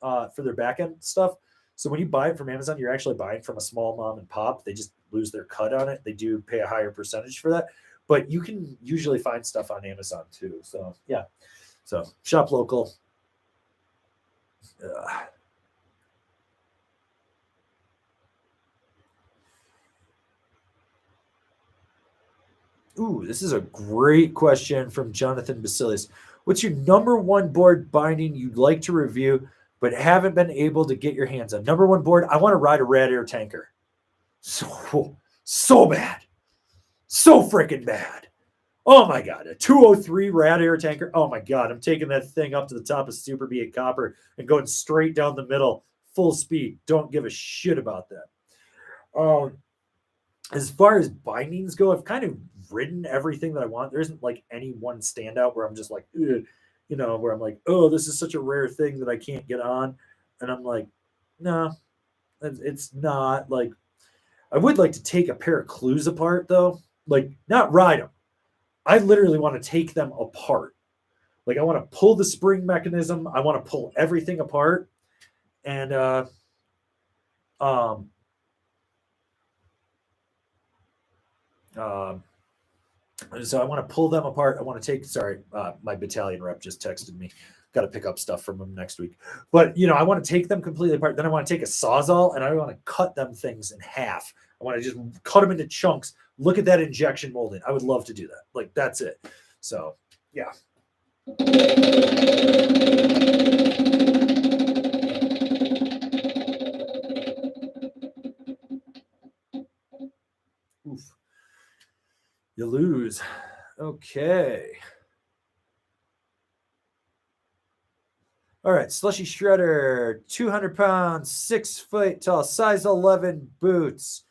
for their back end stuff. So when you buy it from Amazon, you're actually buying from a small mom and pop. They just lose their cut on it. They do pay a higher percentage for that. But you can usually find stuff on Amazon too. So yeah. So shop local. Ooh, this is a great question from Jonathan Basilius. What's your number one board binding you'd like to review, but haven't been able to get your hands on. Number one board, I want to ride a Rad Air tanker. So bad. So freaking bad. Oh my God, a 203 Rad Air tanker. Oh my God, I'm taking that thing up to the top of Super B at Copper and going straight down the middle, full speed. Don't give a shit about that. As far as bindings go, I've kind of ridden everything that I want. There isn't like any one standout where I'm just like, where I'm like, oh, this is such a rare thing that I can't get on. And I'm like, no, it's not. Like, I would like to take a pair of clues apart though, like not ride them. I literally want to take them apart. Like I want to pull the spring mechanism. I want to pull everything apart. And so I want to pull them apart. I want to take, my battalion rep just texted me. Got to pick up stuff from them next week. But, I want to take them completely apart. Then I want to take a Sawzall and I want to cut them things in half. I want to just cut them into chunks. Look at that injection molding. I would love to do that. Like, that's it. So, yeah. Oof. You lose. Okay. All right, Slushy Shredder, 200 pounds, 6 foot tall, size 11 boots.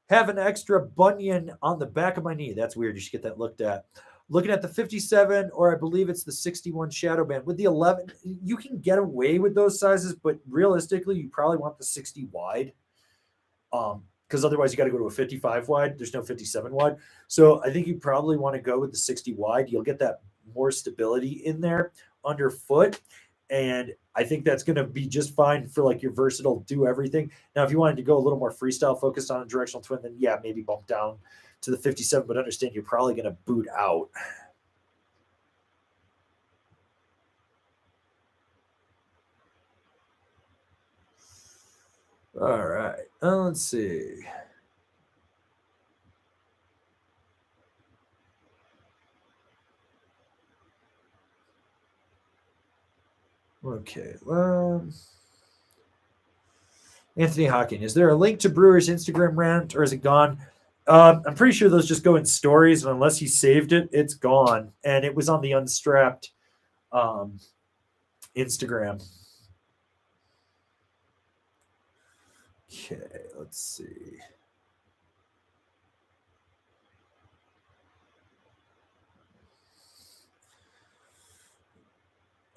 Have an extra bunion on the back of my knee. That's weird. You should get that looked at. Looking at the 57, or I believe it's the 61 shadow band. With the 11, you can get away with those sizes, but realistically, you probably want the 60 wide. Because otherwise you got to go to a 55 wide. There's no 57 wide. So I think you probably want to go with the 60 wide. You'll get that more stability in there underfoot. And I think that's going to be just fine for like your versatile do everything. Now, if you wanted to go a little more freestyle focused on a directional twin, then yeah, maybe bump down to the 57, but understand you're probably going to boot out. All right. Let's see. Okay. Anthony Hawking, is there a link to Brewer's Instagram rant or is it gone? I'm pretty sure those just go in stories, and unless he saved it, it's gone. And it was on the Unstrapped Instagram. Okay, let's see.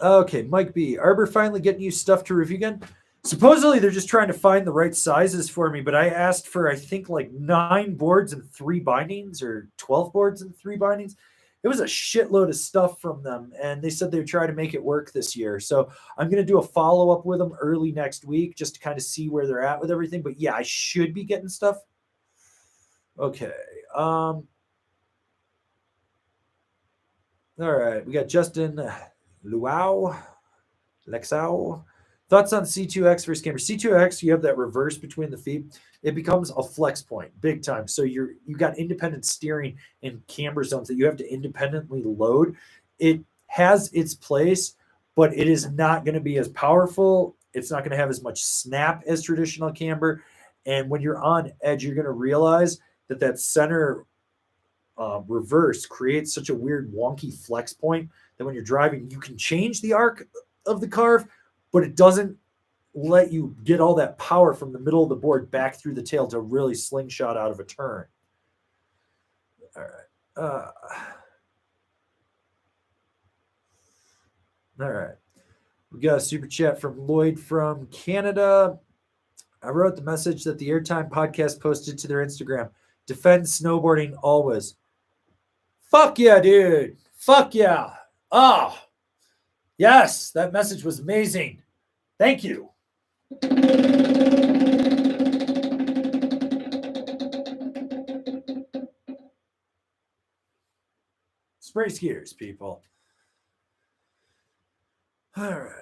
Okay, Mike B. Arbor finally getting you stuff to review again? Supposedly they're just trying to find the right sizes for me, but I asked for, I think, like 9 boards and 3 bindings or 12 boards and 3 bindings. It was a shitload of stuff from them, and they said they would try to make it work this year. So I'm going to do a follow-up with them early next week just to kind of see where they're at with everything. But yeah, I should be getting stuff. Okay. All right. We got Justin Lexau. Thoughts on C2X versus camber? C2X, you have that reverse between the feet. It becomes a flex point, big time. So you got independent steering in camber zones that you have to independently load. It has its place, but it is not going to be as powerful. It's not going to have as much snap as traditional camber. And when you're on edge, you're going to realize that center reverse creates such a weird wonky flex point that when you're driving, you can change the arc of the carve, but it doesn't let you get all that power from the middle of the board back through the tail to really slingshot out of a turn. All right. All right. We got a super chat from Lloyd from Canada. I wrote the message that the Airtime podcast posted to their Instagram. Defend snowboarding always. Fuck yeah, dude. Fuck yeah. Oh, yes. That message was amazing. Thank you. Spray skiers, people. All right.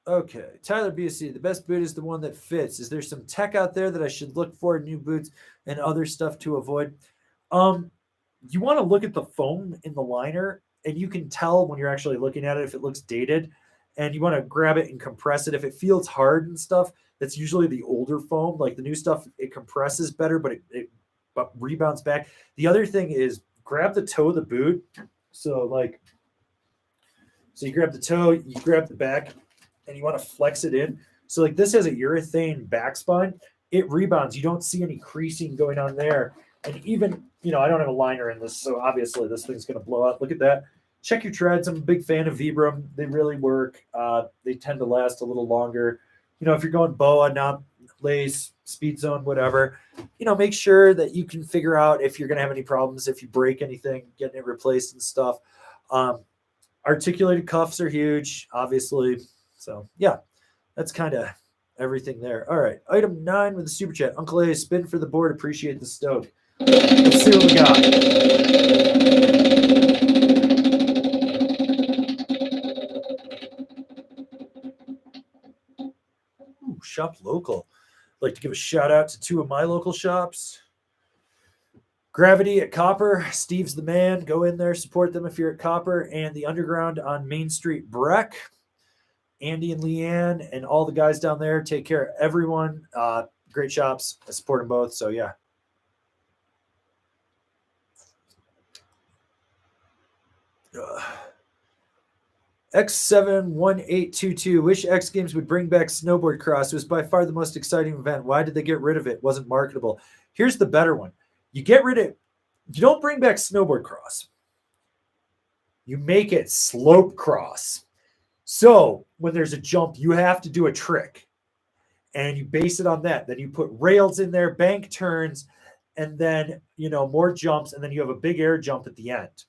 Okay. Tyler BSC, the best boot is the one that fits. Is there some tech out there that I should look for in new boots and other stuff to avoid? you want to look at the foam in the liner, and you can tell when you're actually looking at it if it looks dated, and you want to grab it and compress it. If it feels hard and stuff, that's usually the older foam. Like the new stuff, it compresses better, but it rebounds back. The other thing is grab the toe of the boot. So you grab the toe, you grab the back, and you want to flex it in. So like this has a urethane back spine. It rebounds. You don't see any creasing going on there. And even, I don't have a liner in this, so obviously this thing's going to blow out. Look at that. Check your treads. I'm a big fan of Vibram. They really work. They tend to last a little longer. If you're going BOA, not lace, speed zone, whatever, make sure that you can figure out if you're going to have any problems, if you break anything, getting it replaced and stuff. Articulated cuffs are huge, obviously. So, yeah, that's kind of everything there. All right. Item 9 with the super chat. Uncle A, spin for the board. Appreciate the Stoke. Let's see what we got. Ooh, shop local. I'd like to give a shout out to 2 of my local shops. Gravity at Copper. Steve's the man. Go in there, support them if you're at Copper. And the Underground on Main Street, Breck. Andy and Leanne and all the guys down there. Take care of everyone. Great shops. I support them both. So, yeah. X71822. Wish X Games would bring back Snowboard Cross. It was by far the most exciting event. Why did they get rid of it? It wasn't marketable. Here's the better one. You don't bring back Snowboard Cross. You make it slope cross. So when there's a jump, you have to do a trick. And you base it on that. Then you put rails in there, bank turns, and then, more jumps, and then you have a big air jump at the end.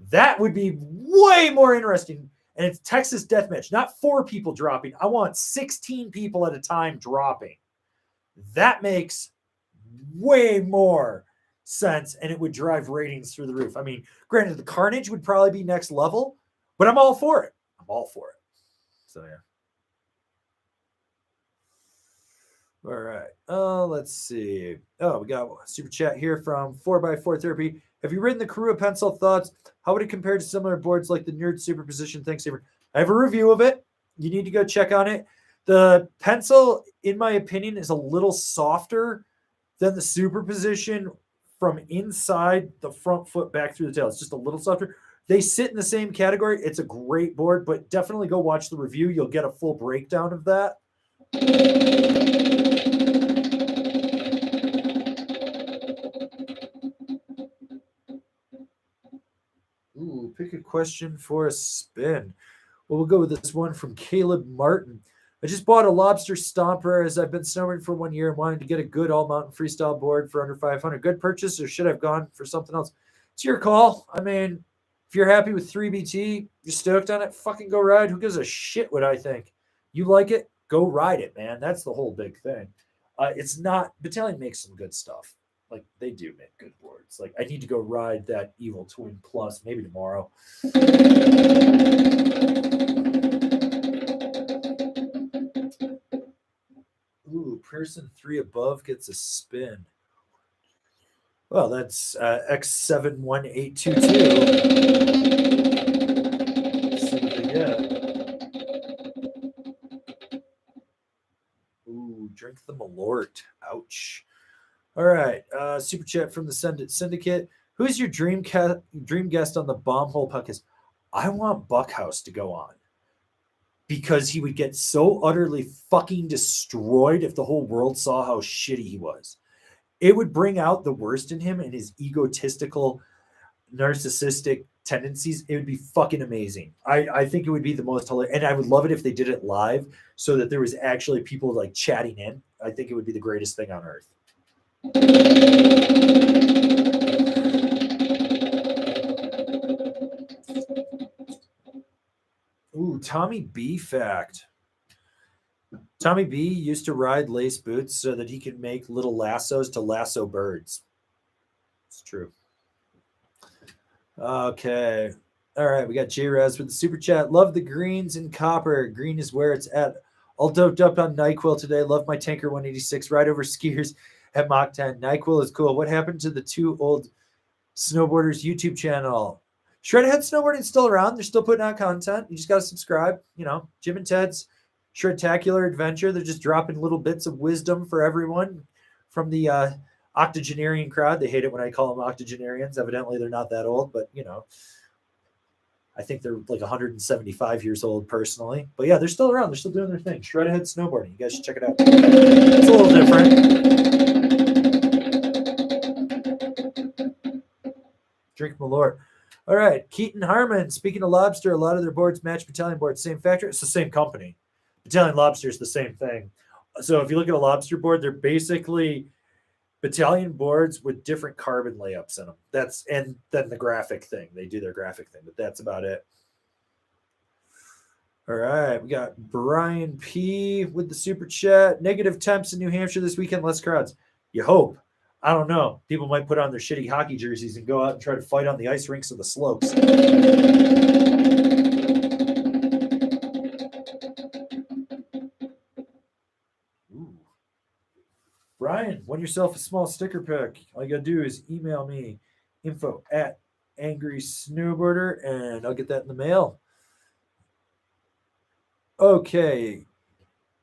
That would be way more interesting. And it's Texas Deathmatch, not 4 people dropping. I want 16 people at a time dropping. That makes way more sense, and it would drive ratings through the roof. I mean, granted, the carnage would probably be next level, but I'm all for it. So, yeah. All right. Let's see. Oh, we got a super chat here from 4x4 Therapy. Have you ridden the Karua pencil? Thoughts? How would it compare to similar boards like the Nerd Superposition? Thanks, Avran. I have a review of it. You need to go check on it. The pencil, in my opinion, is a little softer than the Superposition from inside the front foot back through the tail. It's just a little softer. They sit in the same category. It's a great board, but definitely go watch the review. You'll get a full breakdown of that. Ooh, pick a question for a spin. Well, we'll go with this one from Caleb Martin. I just bought a lobster stomper as I've been snowboarding for 1 year and wanted to get a good all-mountain freestyle board for under 500. Good purchase, or should I have gone for something else? It's your call. I mean, if you're happy with 3BT, you're stoked on it, fucking go ride. Who gives a shit what I think? You like it? Go ride it, man. That's the whole big thing. It's not – Battalion makes some good stuff. Like, they do make good boards. Like, I need to go ride that Evil Twin Plus maybe tomorrow. Ooh, person 3 above gets a spin. Well, that's X71822. See what they get. Ooh, drink the Malort. Ouch. All right. Super chat from the Syndicate. Who's your dream guest on the Bombhole podcast? I want Buckhouse to go on because he would get so utterly fucking destroyed if the whole world saw how shitty he was. It would bring out the worst in him and his egotistical, narcissistic tendencies. It would be fucking amazing. I think it would be the most hilarious. And I would love it if they did it live so that there was actually people like chatting in. I think it would be the greatest thing on earth. Ooh, Tommy B fact. Tommy B used to ride lace boots so that he could make little lassos to lasso birds. It's true. Okay. All right. We got J-Raz with the super chat. Love the greens and copper. Green is where it's at. All doped up on NyQuil today. Love my Tanker 186. Ride over skiers at Mach 10. NyQuil is cool. What happened to the 2 old Snowboarders YouTube channel. Shredhead Snowboarding is still around. They're still putting out content. You just got to subscribe. You know, Jim and Ted's Shredtacular Adventure. They're just dropping little bits of wisdom for everyone from the octogenarian crowd. They hate it when I call them octogenarians. Evidently, they're not that old, but you know, I think they're like 175 years old personally. But yeah, they're still around. They're still doing their thing. Shredhead Snowboarding. You guys should check it out. It's a little different. Drink Malort. All right. Keaton Harmon. Speaking of Lobster, a lot of their boards match Battalion boards. Same factory. It's the same company. Battalion Lobster is the same thing. So if you look at a Lobster board, they're basically Battalion boards with different carbon layups in them. And then the graphic thing. They do their graphic thing, but that's about it. All right. We got Brian P. with the super chat. Negative temps in New Hampshire this weekend. Less crowds. You hope. I don't know. People might put on their shitty hockey jerseys and go out and try to fight on the ice rinks of the slopes. Ooh. Brian, win yourself a small sticker pack. All you got to do is email me info@angrysnowboarder, and I'll get that in the mail. Okay.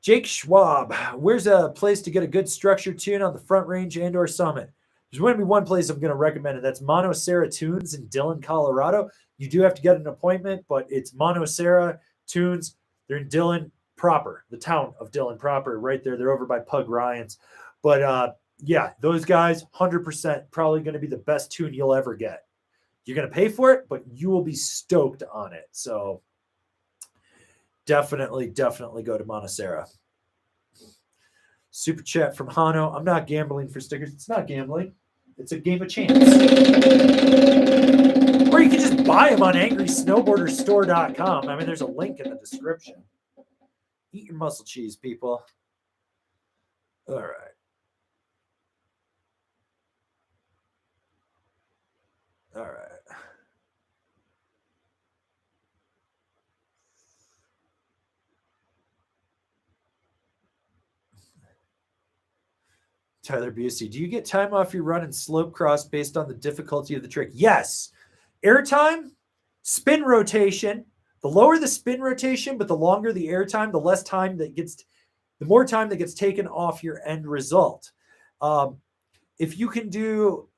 Jake Schwab, where's a place to get a good structured tune on the Front Range and or Summit? There's going to be one place I'm going to recommend, and that's Montserrat Tunes in Dillon, Colorado. You do have to get an appointment, but it's Montserrat Tunes. They're in Dillon proper, the town of Dillon proper, right there. They're over by Pug Ryan's. But yeah, those guys, 100% probably going to be the best tune you'll ever get. You're going to pay for it, but you will be stoked on it. So definitely go to Montserrat. Super chat from Hano. I'm not gambling for stickers. It's not gambling. It's a game of chance. Or you can just buy them on angrysnowboarderstore.com. I mean, there's a link in the description. Eat your muscle cheese, people. All right. All right. Tyler Busey, do you get time off your run and slope cross based on the difficulty of the trick? Yes. Airtime, spin rotation. The lower the spin rotation, but the longer the airtime, the more time that gets taken off your end result. If you can do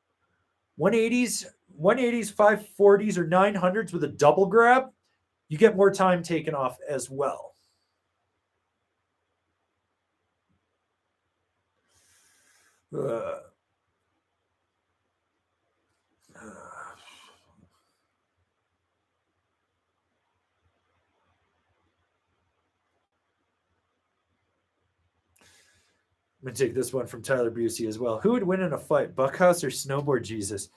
180s, 540s, or 900s with a double grab, you get more time taken off as well. I'm going to take this one from Tyler Busey as well. Who would win in a fight, Buckhouse or Snowboard Jesus?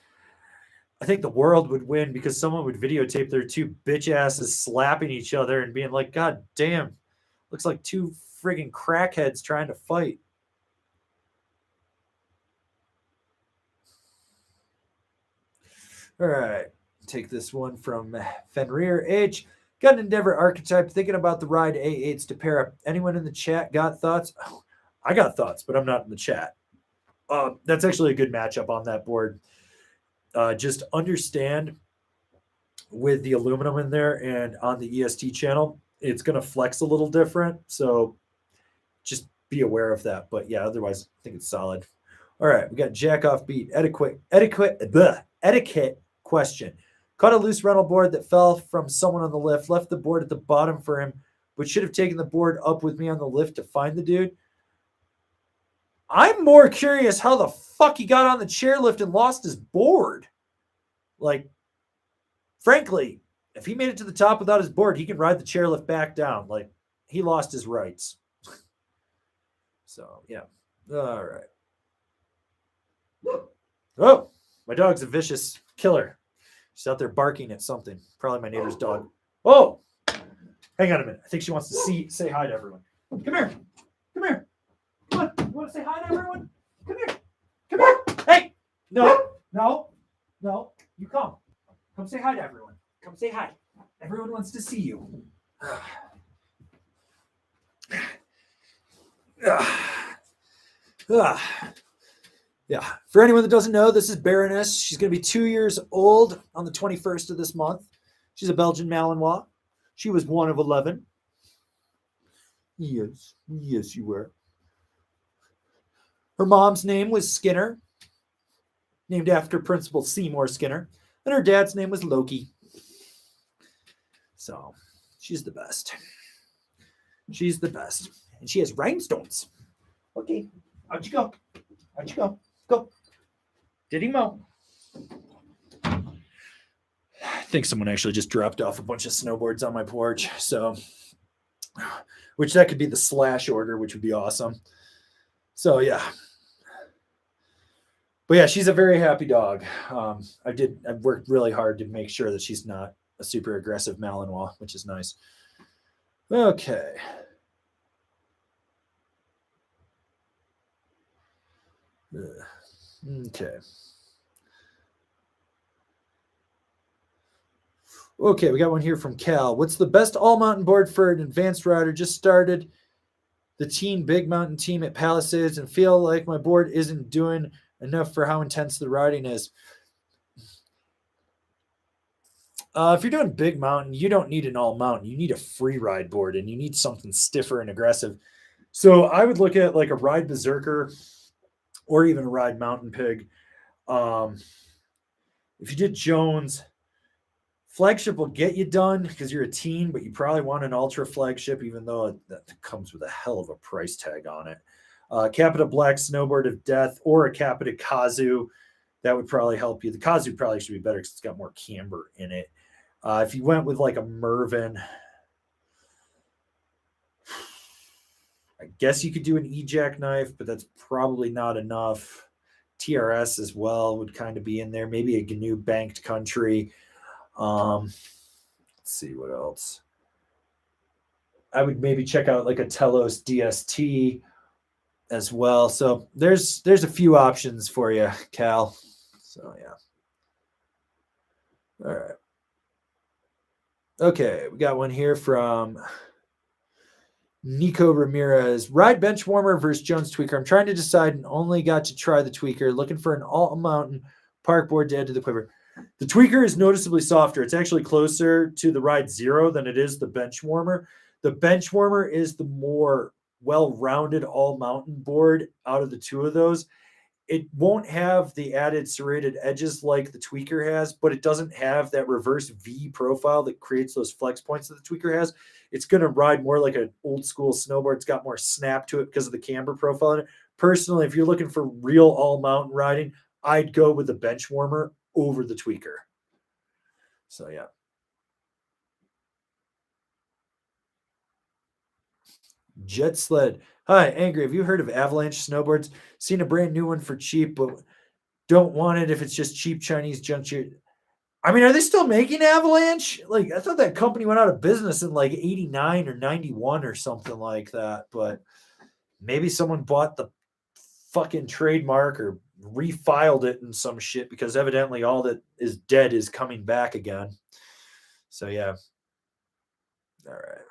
I think the world would win because someone would videotape their two bitch asses slapping each other and being like, God damn, looks like two friggin' crackheads trying to fight. All right. Take this one from Fenrir H. Got an Endeavor archetype, thinking about the ride A8s to pair up. Anyone in the chat got thoughts? Oh, I got thoughts, but I'm not in the chat. That's actually a good matchup on that board. Just understand with the aluminum in there and on the EST channel, it's going to flex a little different. So just be aware of that. But yeah, otherwise, I think it's solid. All right. We got jack off beat, etiquette question. Caught a loose rental board that fell from someone on the lift, left the board at the bottom for him, but should have taken the board up with me on the lift to find the dude. I'm more curious how the fuck he got on the chairlift and lost his board. Like, frankly, if he made it to the top without his board, he can ride the chairlift back down. Like, he lost his rights. So, yeah. All right. Oh, my dog's a vicious killer. She's out there barking at something. Probably my neighbor's dog. Oh, hang on a minute. I think she wants to say hi to everyone. Come here. Come here. Come on. You want to say hi to everyone? Come here. Come here. Hey. No. You come. Come say hi to everyone. Come say hi. Everyone wants to see you. Yeah. For anyone that doesn't know, this is Baroness. She's going to be 2 years old on the 21st of this month. She's a Belgian Malinois. She was one of 11. Yes. Yes, you were. Her mom's name was Skinner, named after Principal Seymour Skinner. And her dad's name was Loki. So she's the best. She's the best. And she has rhinestones. Okay. Out you go. Out you go. Go. Diddy Mo. I think someone actually just dropped off a bunch of snowboards on my porch. So, which that could be the slash order, which would be awesome. So, yeah. But yeah, she's a very happy dog. I've worked really hard to make sure that she's not a super aggressive Malinois, which is nice. Okay. Okay. Okay, we got one here from Cal. What's the best all mountain board for an advanced rider? Just started the team big mountain team at Palisades and feel like my board isn't doing enough for how intense the riding is. If you're doing big mountain, you don't need an all mountain. You need a free ride board and you need something stiffer and aggressive. So I would look at like a Ride Berserker or even a Ride Mountain Pig. If you did Jones, flagship will get you done because you're a teen, but you probably want an ultra flagship, even though that comes with a hell of a price tag on it. Capita Black Snowboard of Death or a Capita Kazu, that would probably help you. The Kazu probably should be better because it's got more camber in it. If you went with like a Mervin, I guess you could do an E-Jackknife, but that's probably not enough. TRS as well would kind of be in there. Maybe a GNU Banked Country. Let's see what else. I would maybe check out like a Telos DST as well. So there's a few options for you, Cal. So yeah. All right. Okay, we got one here from Nico Ramirez. Ride bench warmer versus Jones tweaker. I'm trying to decide and only got to try the tweaker. Looking for an all mountain park board to add to the quiver. The tweaker is noticeably softer. It's actually closer to the Ride Zero than it is the bench warmer. The bench warmer is the more well-rounded all mountain board out of the two of those. It won't have the added serrated edges like the tweaker has, but it doesn't have that reverse V profile that creates those flex points that the tweaker has. It's going to ride more like an old school snowboard. It's got more snap to it because of the camber profile in it. Personally, if you're looking for real all mountain riding, I'd go with the bench warmer over the tweaker. So yeah. Jet Sled. Hi, Angry. Have you heard of Avalanche snowboards? Seen a brand new one for cheap, but don't want it if it's just cheap Chinese junk. I mean, are they still making Avalanche? Like, I thought that company went out of business in like 89 or 91 or something like that. But maybe someone bought the fucking trademark or refiled it in some shit because evidently all that is dead is coming back again. So yeah. All right.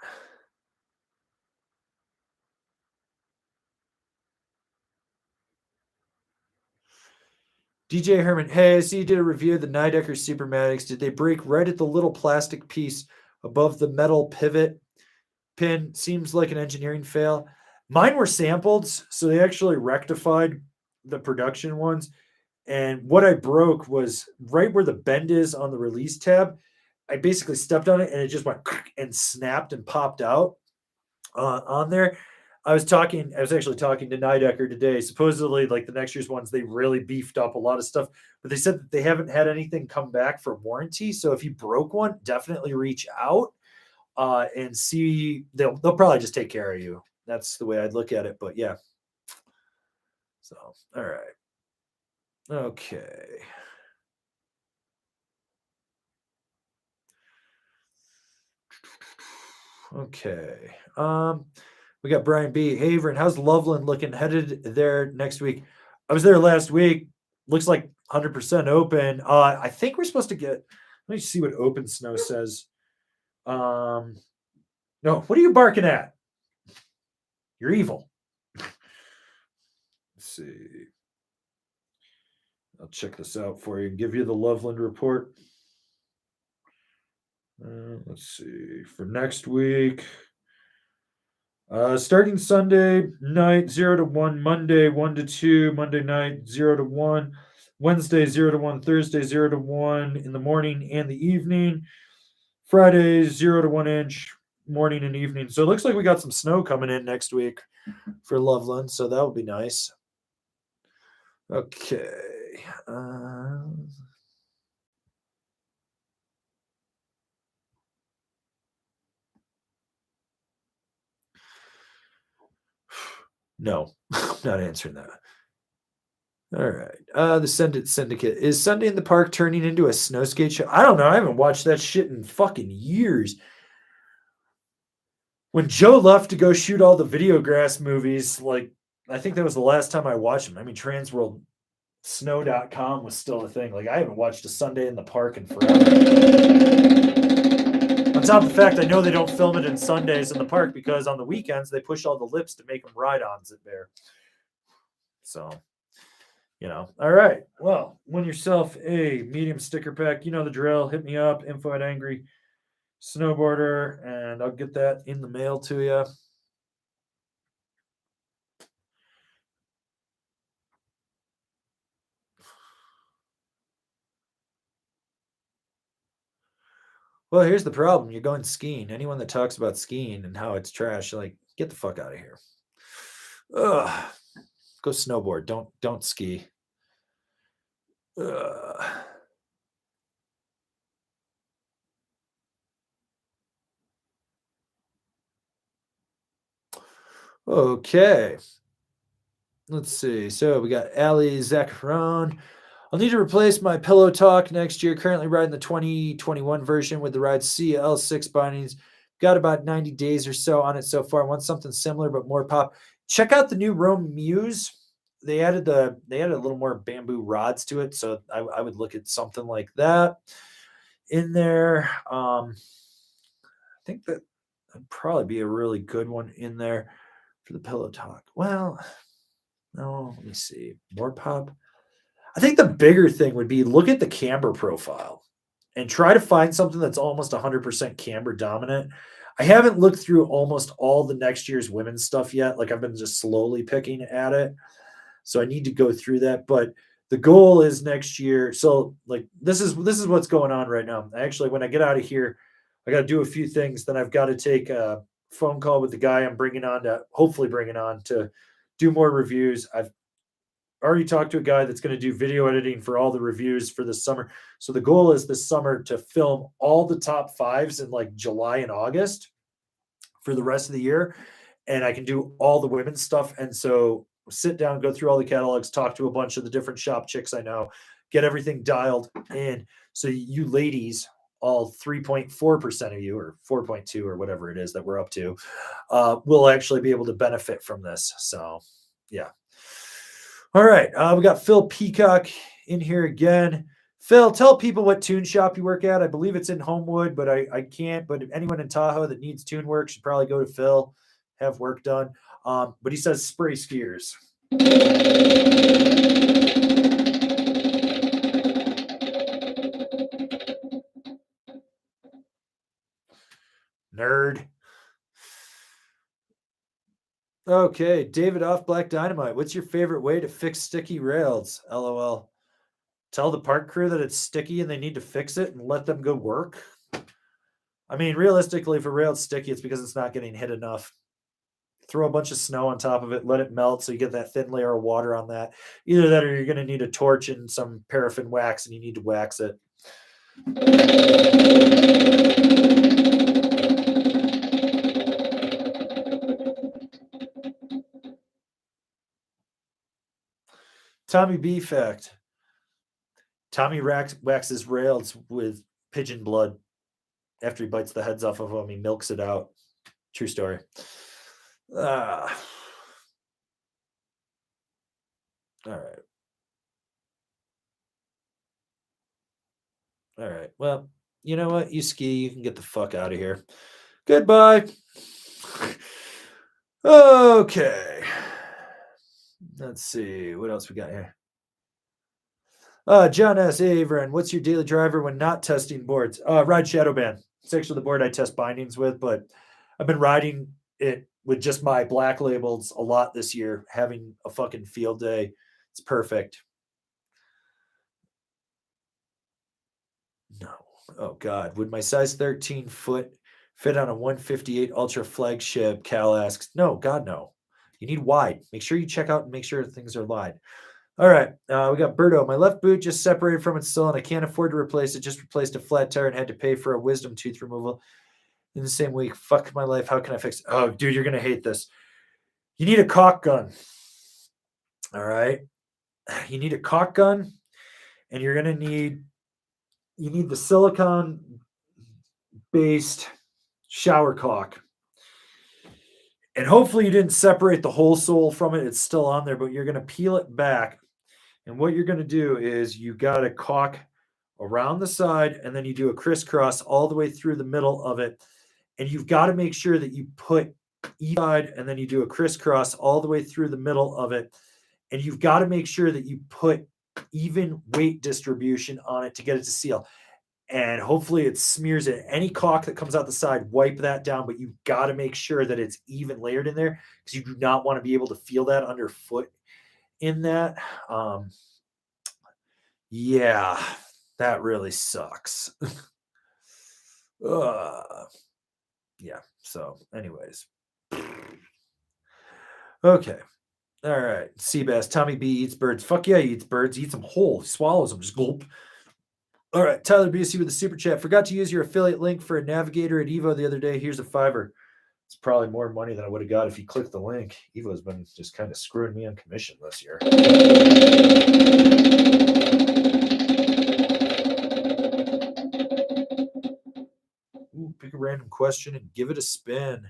DJ Herman, hey, I see you did a review of the Nidecker Supermatics. Did they break right at the little plastic piece above the metal pivot pin? Seems like an engineering fail. Mine were sampled, so they actually rectified the production ones. And what I broke was right where the bend is on the release tab. I basically stepped on it and it just went and snapped and popped out on there. I was actually talking to Nidecker today. Supposedly, like the next year's ones, they really beefed up a lot of stuff, but they said that they haven't had anything come back for warranty. So if you broke one, definitely reach out and see. They'll probably just take care of you. That's the way I'd look at it. But yeah. So all right. Okay. Okay. We got Brian B. Hey, Avran, how's Loveland looking? Headed there next week. I was there last week. Looks like 100% open. I think we're supposed to get. Let me see what Open Snow says. No, what are you barking at? You're evil. Let's see. I'll check this out for you and give you the Loveland report. Let's see. For next week, starting Sunday night 0 to 1, Monday 1 to 2, Monday night 0 to 1, Wednesday 0 to 1, Thursday 0 to 1 in the morning and the evening, Friday 0 to 1 inch morning and evening. So it looks like we got some snow coming in next week for Loveland, so that would be nice. Okay. No, I'm not answering that. All right. The Syndicate. Is Sunday in the Park turning into a snow skate show? I don't know. I haven't watched that shit in fucking years. When Joe left to go shoot all the Videograss movies, like, I think that was the last time I watched them. I mean, TransworldSnow.com was still a thing. Like, I haven't watched a Sunday in the Park in forever. On top of the fact, I know they don't film it in Sundays in the park because on the weekends they push all the lips to make them ride-ons at there. So, all right. Well, win yourself a medium sticker pack. You know the drill. Hit me up, info@angry snowboarder, and I'll get that in the mail to you. Well, here's the problem. You're going skiing. Anyone that talks about skiing and how it's trash, like, get the fuck out of here. Ugh. Go snowboard. Don't ski. Ugh. Okay. Let's see. So we got Ali Zacharon. I'll need to replace my Pillow Talk next year. Currently riding the 2021 version with the Ride CL6 bindings. Got about 90 days or so on it so far. I want something similar but more pop. Check out the new Rome Muse. They added a little more bamboo rods to it, so I would look at something like that in there. I think that would probably be a really good one in there for the Pillow Talk. Well, no, let me see. More pop. I think the bigger thing would be look at the camber profile and try to find something that's almost 100% camber dominant. I haven't looked through almost all the next year's women's stuff yet. Like, I've been just slowly picking at it. So I need to go through that. But the goal is next year. So, like, this is what's going on right now. Actually, when I get out of here, I got to do a few things. Then I've got to take a phone call with the guy I'm hopefully bringing on to do more reviews. I've already talked to a guy that's going to do video editing for all the reviews for this summer. So the goal is this summer to film all the top fives in like July and August for the rest of the year. And I can do all the women's stuff. And so sit down, go through all the catalogs, talk to a bunch of the different shop chicks I know, get everything dialed in. So you ladies, all 3.4% of you, or 4.2 or whatever it is that we're up to, will actually be able to benefit from this. So yeah. All right. We got Phil Peacock in here again. Phil, tell people what tune shop you work at. I believe it's in Homewood, but I can't. But anyone in Tahoe that needs tune work should probably go to Phil, have work done. But he says spray skiers. Nerd. Okay, David off Black Dynamite. What's your favorite way to fix sticky rails? LOL. Tell the park crew that it's sticky and they need to fix it and let them go work. I mean, realistically, if a rail's sticky, it's because it's not getting hit enough. Throw a bunch of snow on top of it, let it melt so you get that thin layer of water on that. Either that or you're going to need a torch and some paraffin wax and you need to wax it. Tommy B fact. Tommy waxes rails with pigeon blood. After he bites the heads off of them, he milks it out. True story. All right. All right. Well, you know what? You ski. You can get the fuck out of here. Goodbye. Okay. Let's see. What else we got here? John S. Avran, what's your daily driver when not testing boards? Ride Shadowban. It's actually the board I test bindings with, but I've been riding it with just my black labels a lot this year, having a fucking field day. It's perfect. No. Oh, God. Would my size 13 foot fit on a 158 Ultra flagship? Cal asks. No, God, no. You need wide. Make sure you check out and make sure things are wide. All right. We got Berto. My left boot just separated from its sole, and I can't afford to replace it. Just replaced a flat tire and had to pay for a wisdom tooth removal in the same week. Fuck my life. How can I fix it? Oh, dude, you're going to hate this. You need a caulk gun. All right. You need a caulk gun, and you're going to need the silicone based shower caulk. And hopefully you didn't separate the whole sole from it. It's still on there, but you're going to peel it back. And what you're going to do is you got to caulk around the side, and then you do a crisscross all the way through the middle of it. And you've got to make sure that you put each side, and then you do a crisscross all the way through the middle of it. And you've got to make sure that you put even weight distribution on it to get it to seal. And hopefully it smears it. Any caulk that comes out the side, wipe that down, but you've got to make sure that it's even layered in there, because you do not want to be able to feel that underfoot in that. Yeah, that really sucks. Yeah, so anyways. Okay. All right. Seabass. Tommy B eats birds. Fuck yeah, he eats birds. He eats them whole. He swallows them. Just gulp. All right. Tyler BC with the super chat. Forgot to use your affiliate link for a navigator at Evo the other day. Here's a $5. It's probably more money than I would have got if you clicked the link. Evo's been just kind of screwing me on commission this year. Ooh, pick a random question and give it a spin.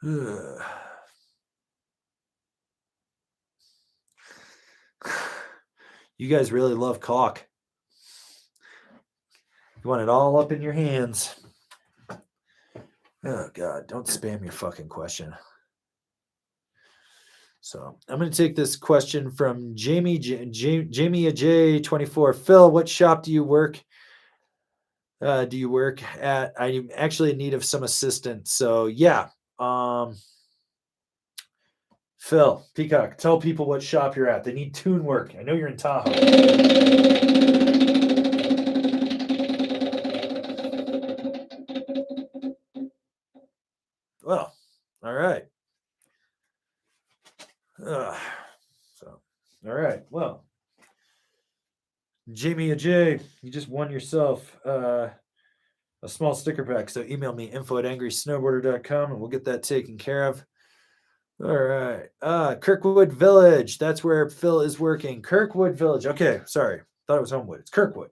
You guys really love caulk. You want it all up in your hands. Oh, God. Don't spam your fucking question. So I'm going to take this question from Jamie J24. Phil, what shop do you work? Do you work at? I'm actually in need of some assistance. So yeah. Phil, Peacock, tell people what shop you're at. They need tune work. I know you're in Tahoe. Well, all right. All right. Well, Jamie J, you just won yourself a small sticker pack. So email me info@angrysnowboarder.com and we'll get that taken care of. All right. Kirkwood Village. That's where Phil is working. Kirkwood Village. Okay. Sorry. Thought it was Homewood. It's Kirkwood.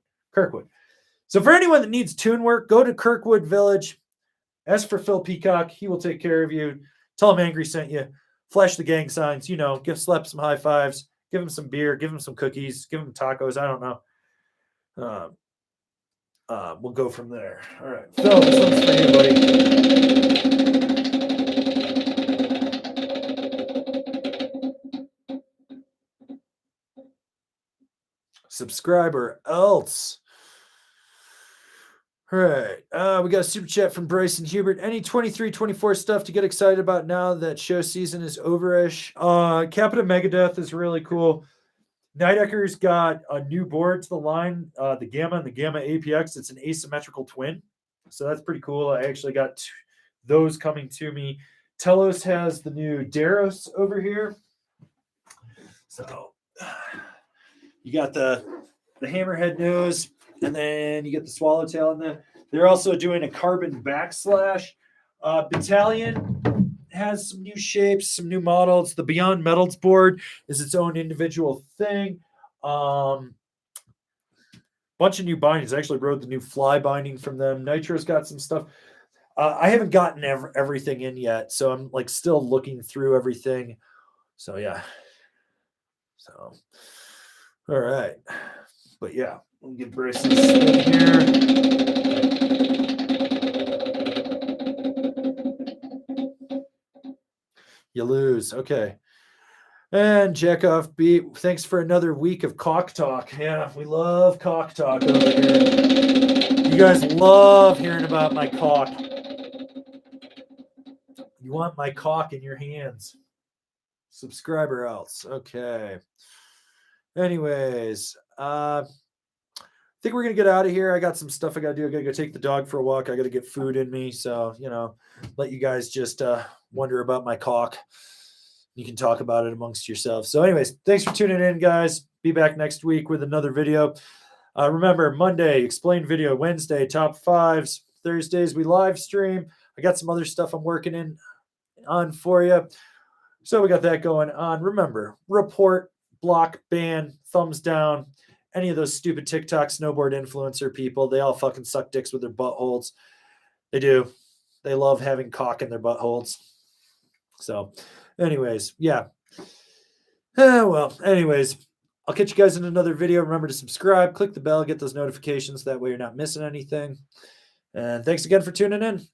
So for anyone that needs tune work, go to Kirkwood Village. Ask for Phil Peacock. He will take care of you. Tell him Angry sent you. Flash the gang signs. Slap some high fives. Give him some beer. Give him some cookies. Give him tacos. I don't know. We'll go from there. All right. Phil, this one's for you, buddy. Subscriber else. All right. We got a super chat from Bryson Hubert. Any 23-24 stuff to get excited about now that show season is over-ish? Capita Megadeth is really cool. Nidecker's got a new board to the line, the Gamma and the Gamma APX. It's an asymmetrical twin. So that's pretty cool. I actually got those coming to me. Telos has the new Daros over here. So you got the hammerhead nose, and then you get the swallowtail in there. They're also doing a carbon backslash. Battalion has some new shapes, some new models. The Beyond Metals board is its own individual thing. Bunch of new bindings. I actually wrote the new fly binding from them. Nitro's got some stuff. I haven't gotten everything in yet, so I'm still looking through everything. So yeah. So all right. But yeah, we'll get braces in here. You lose. Okay. And Checkoff B, thanks for another week of cock talk. Yeah, we love cock talk over here. You guys love hearing about my cock. You want my cock in your hands. Subscribe or else. Okay. Anyways, I think we're gonna get out of here. I got some stuff I gotta do. I gotta go take the dog for a walk. I gotta get food in me. So, let you guys just wonder about my cock. You can talk about it amongst yourselves. So, anyways, thanks for tuning in, guys. Be back next week with another video. Remember, Monday, explain video. Wednesday, top fives. Thursdays, we live stream. I got some other stuff I'm working on for you. So we got that going on. Remember, report, block, ban, thumbs down. Any of those stupid TikTok snowboard influencer people, they all fucking suck dicks with their buttholes. They do. They love having cock in their buttholes. So, anyways, yeah. Anyways, I'll catch you guys in another video. Remember to subscribe, click the bell, get those notifications. That way you're not missing anything. And thanks again for tuning in.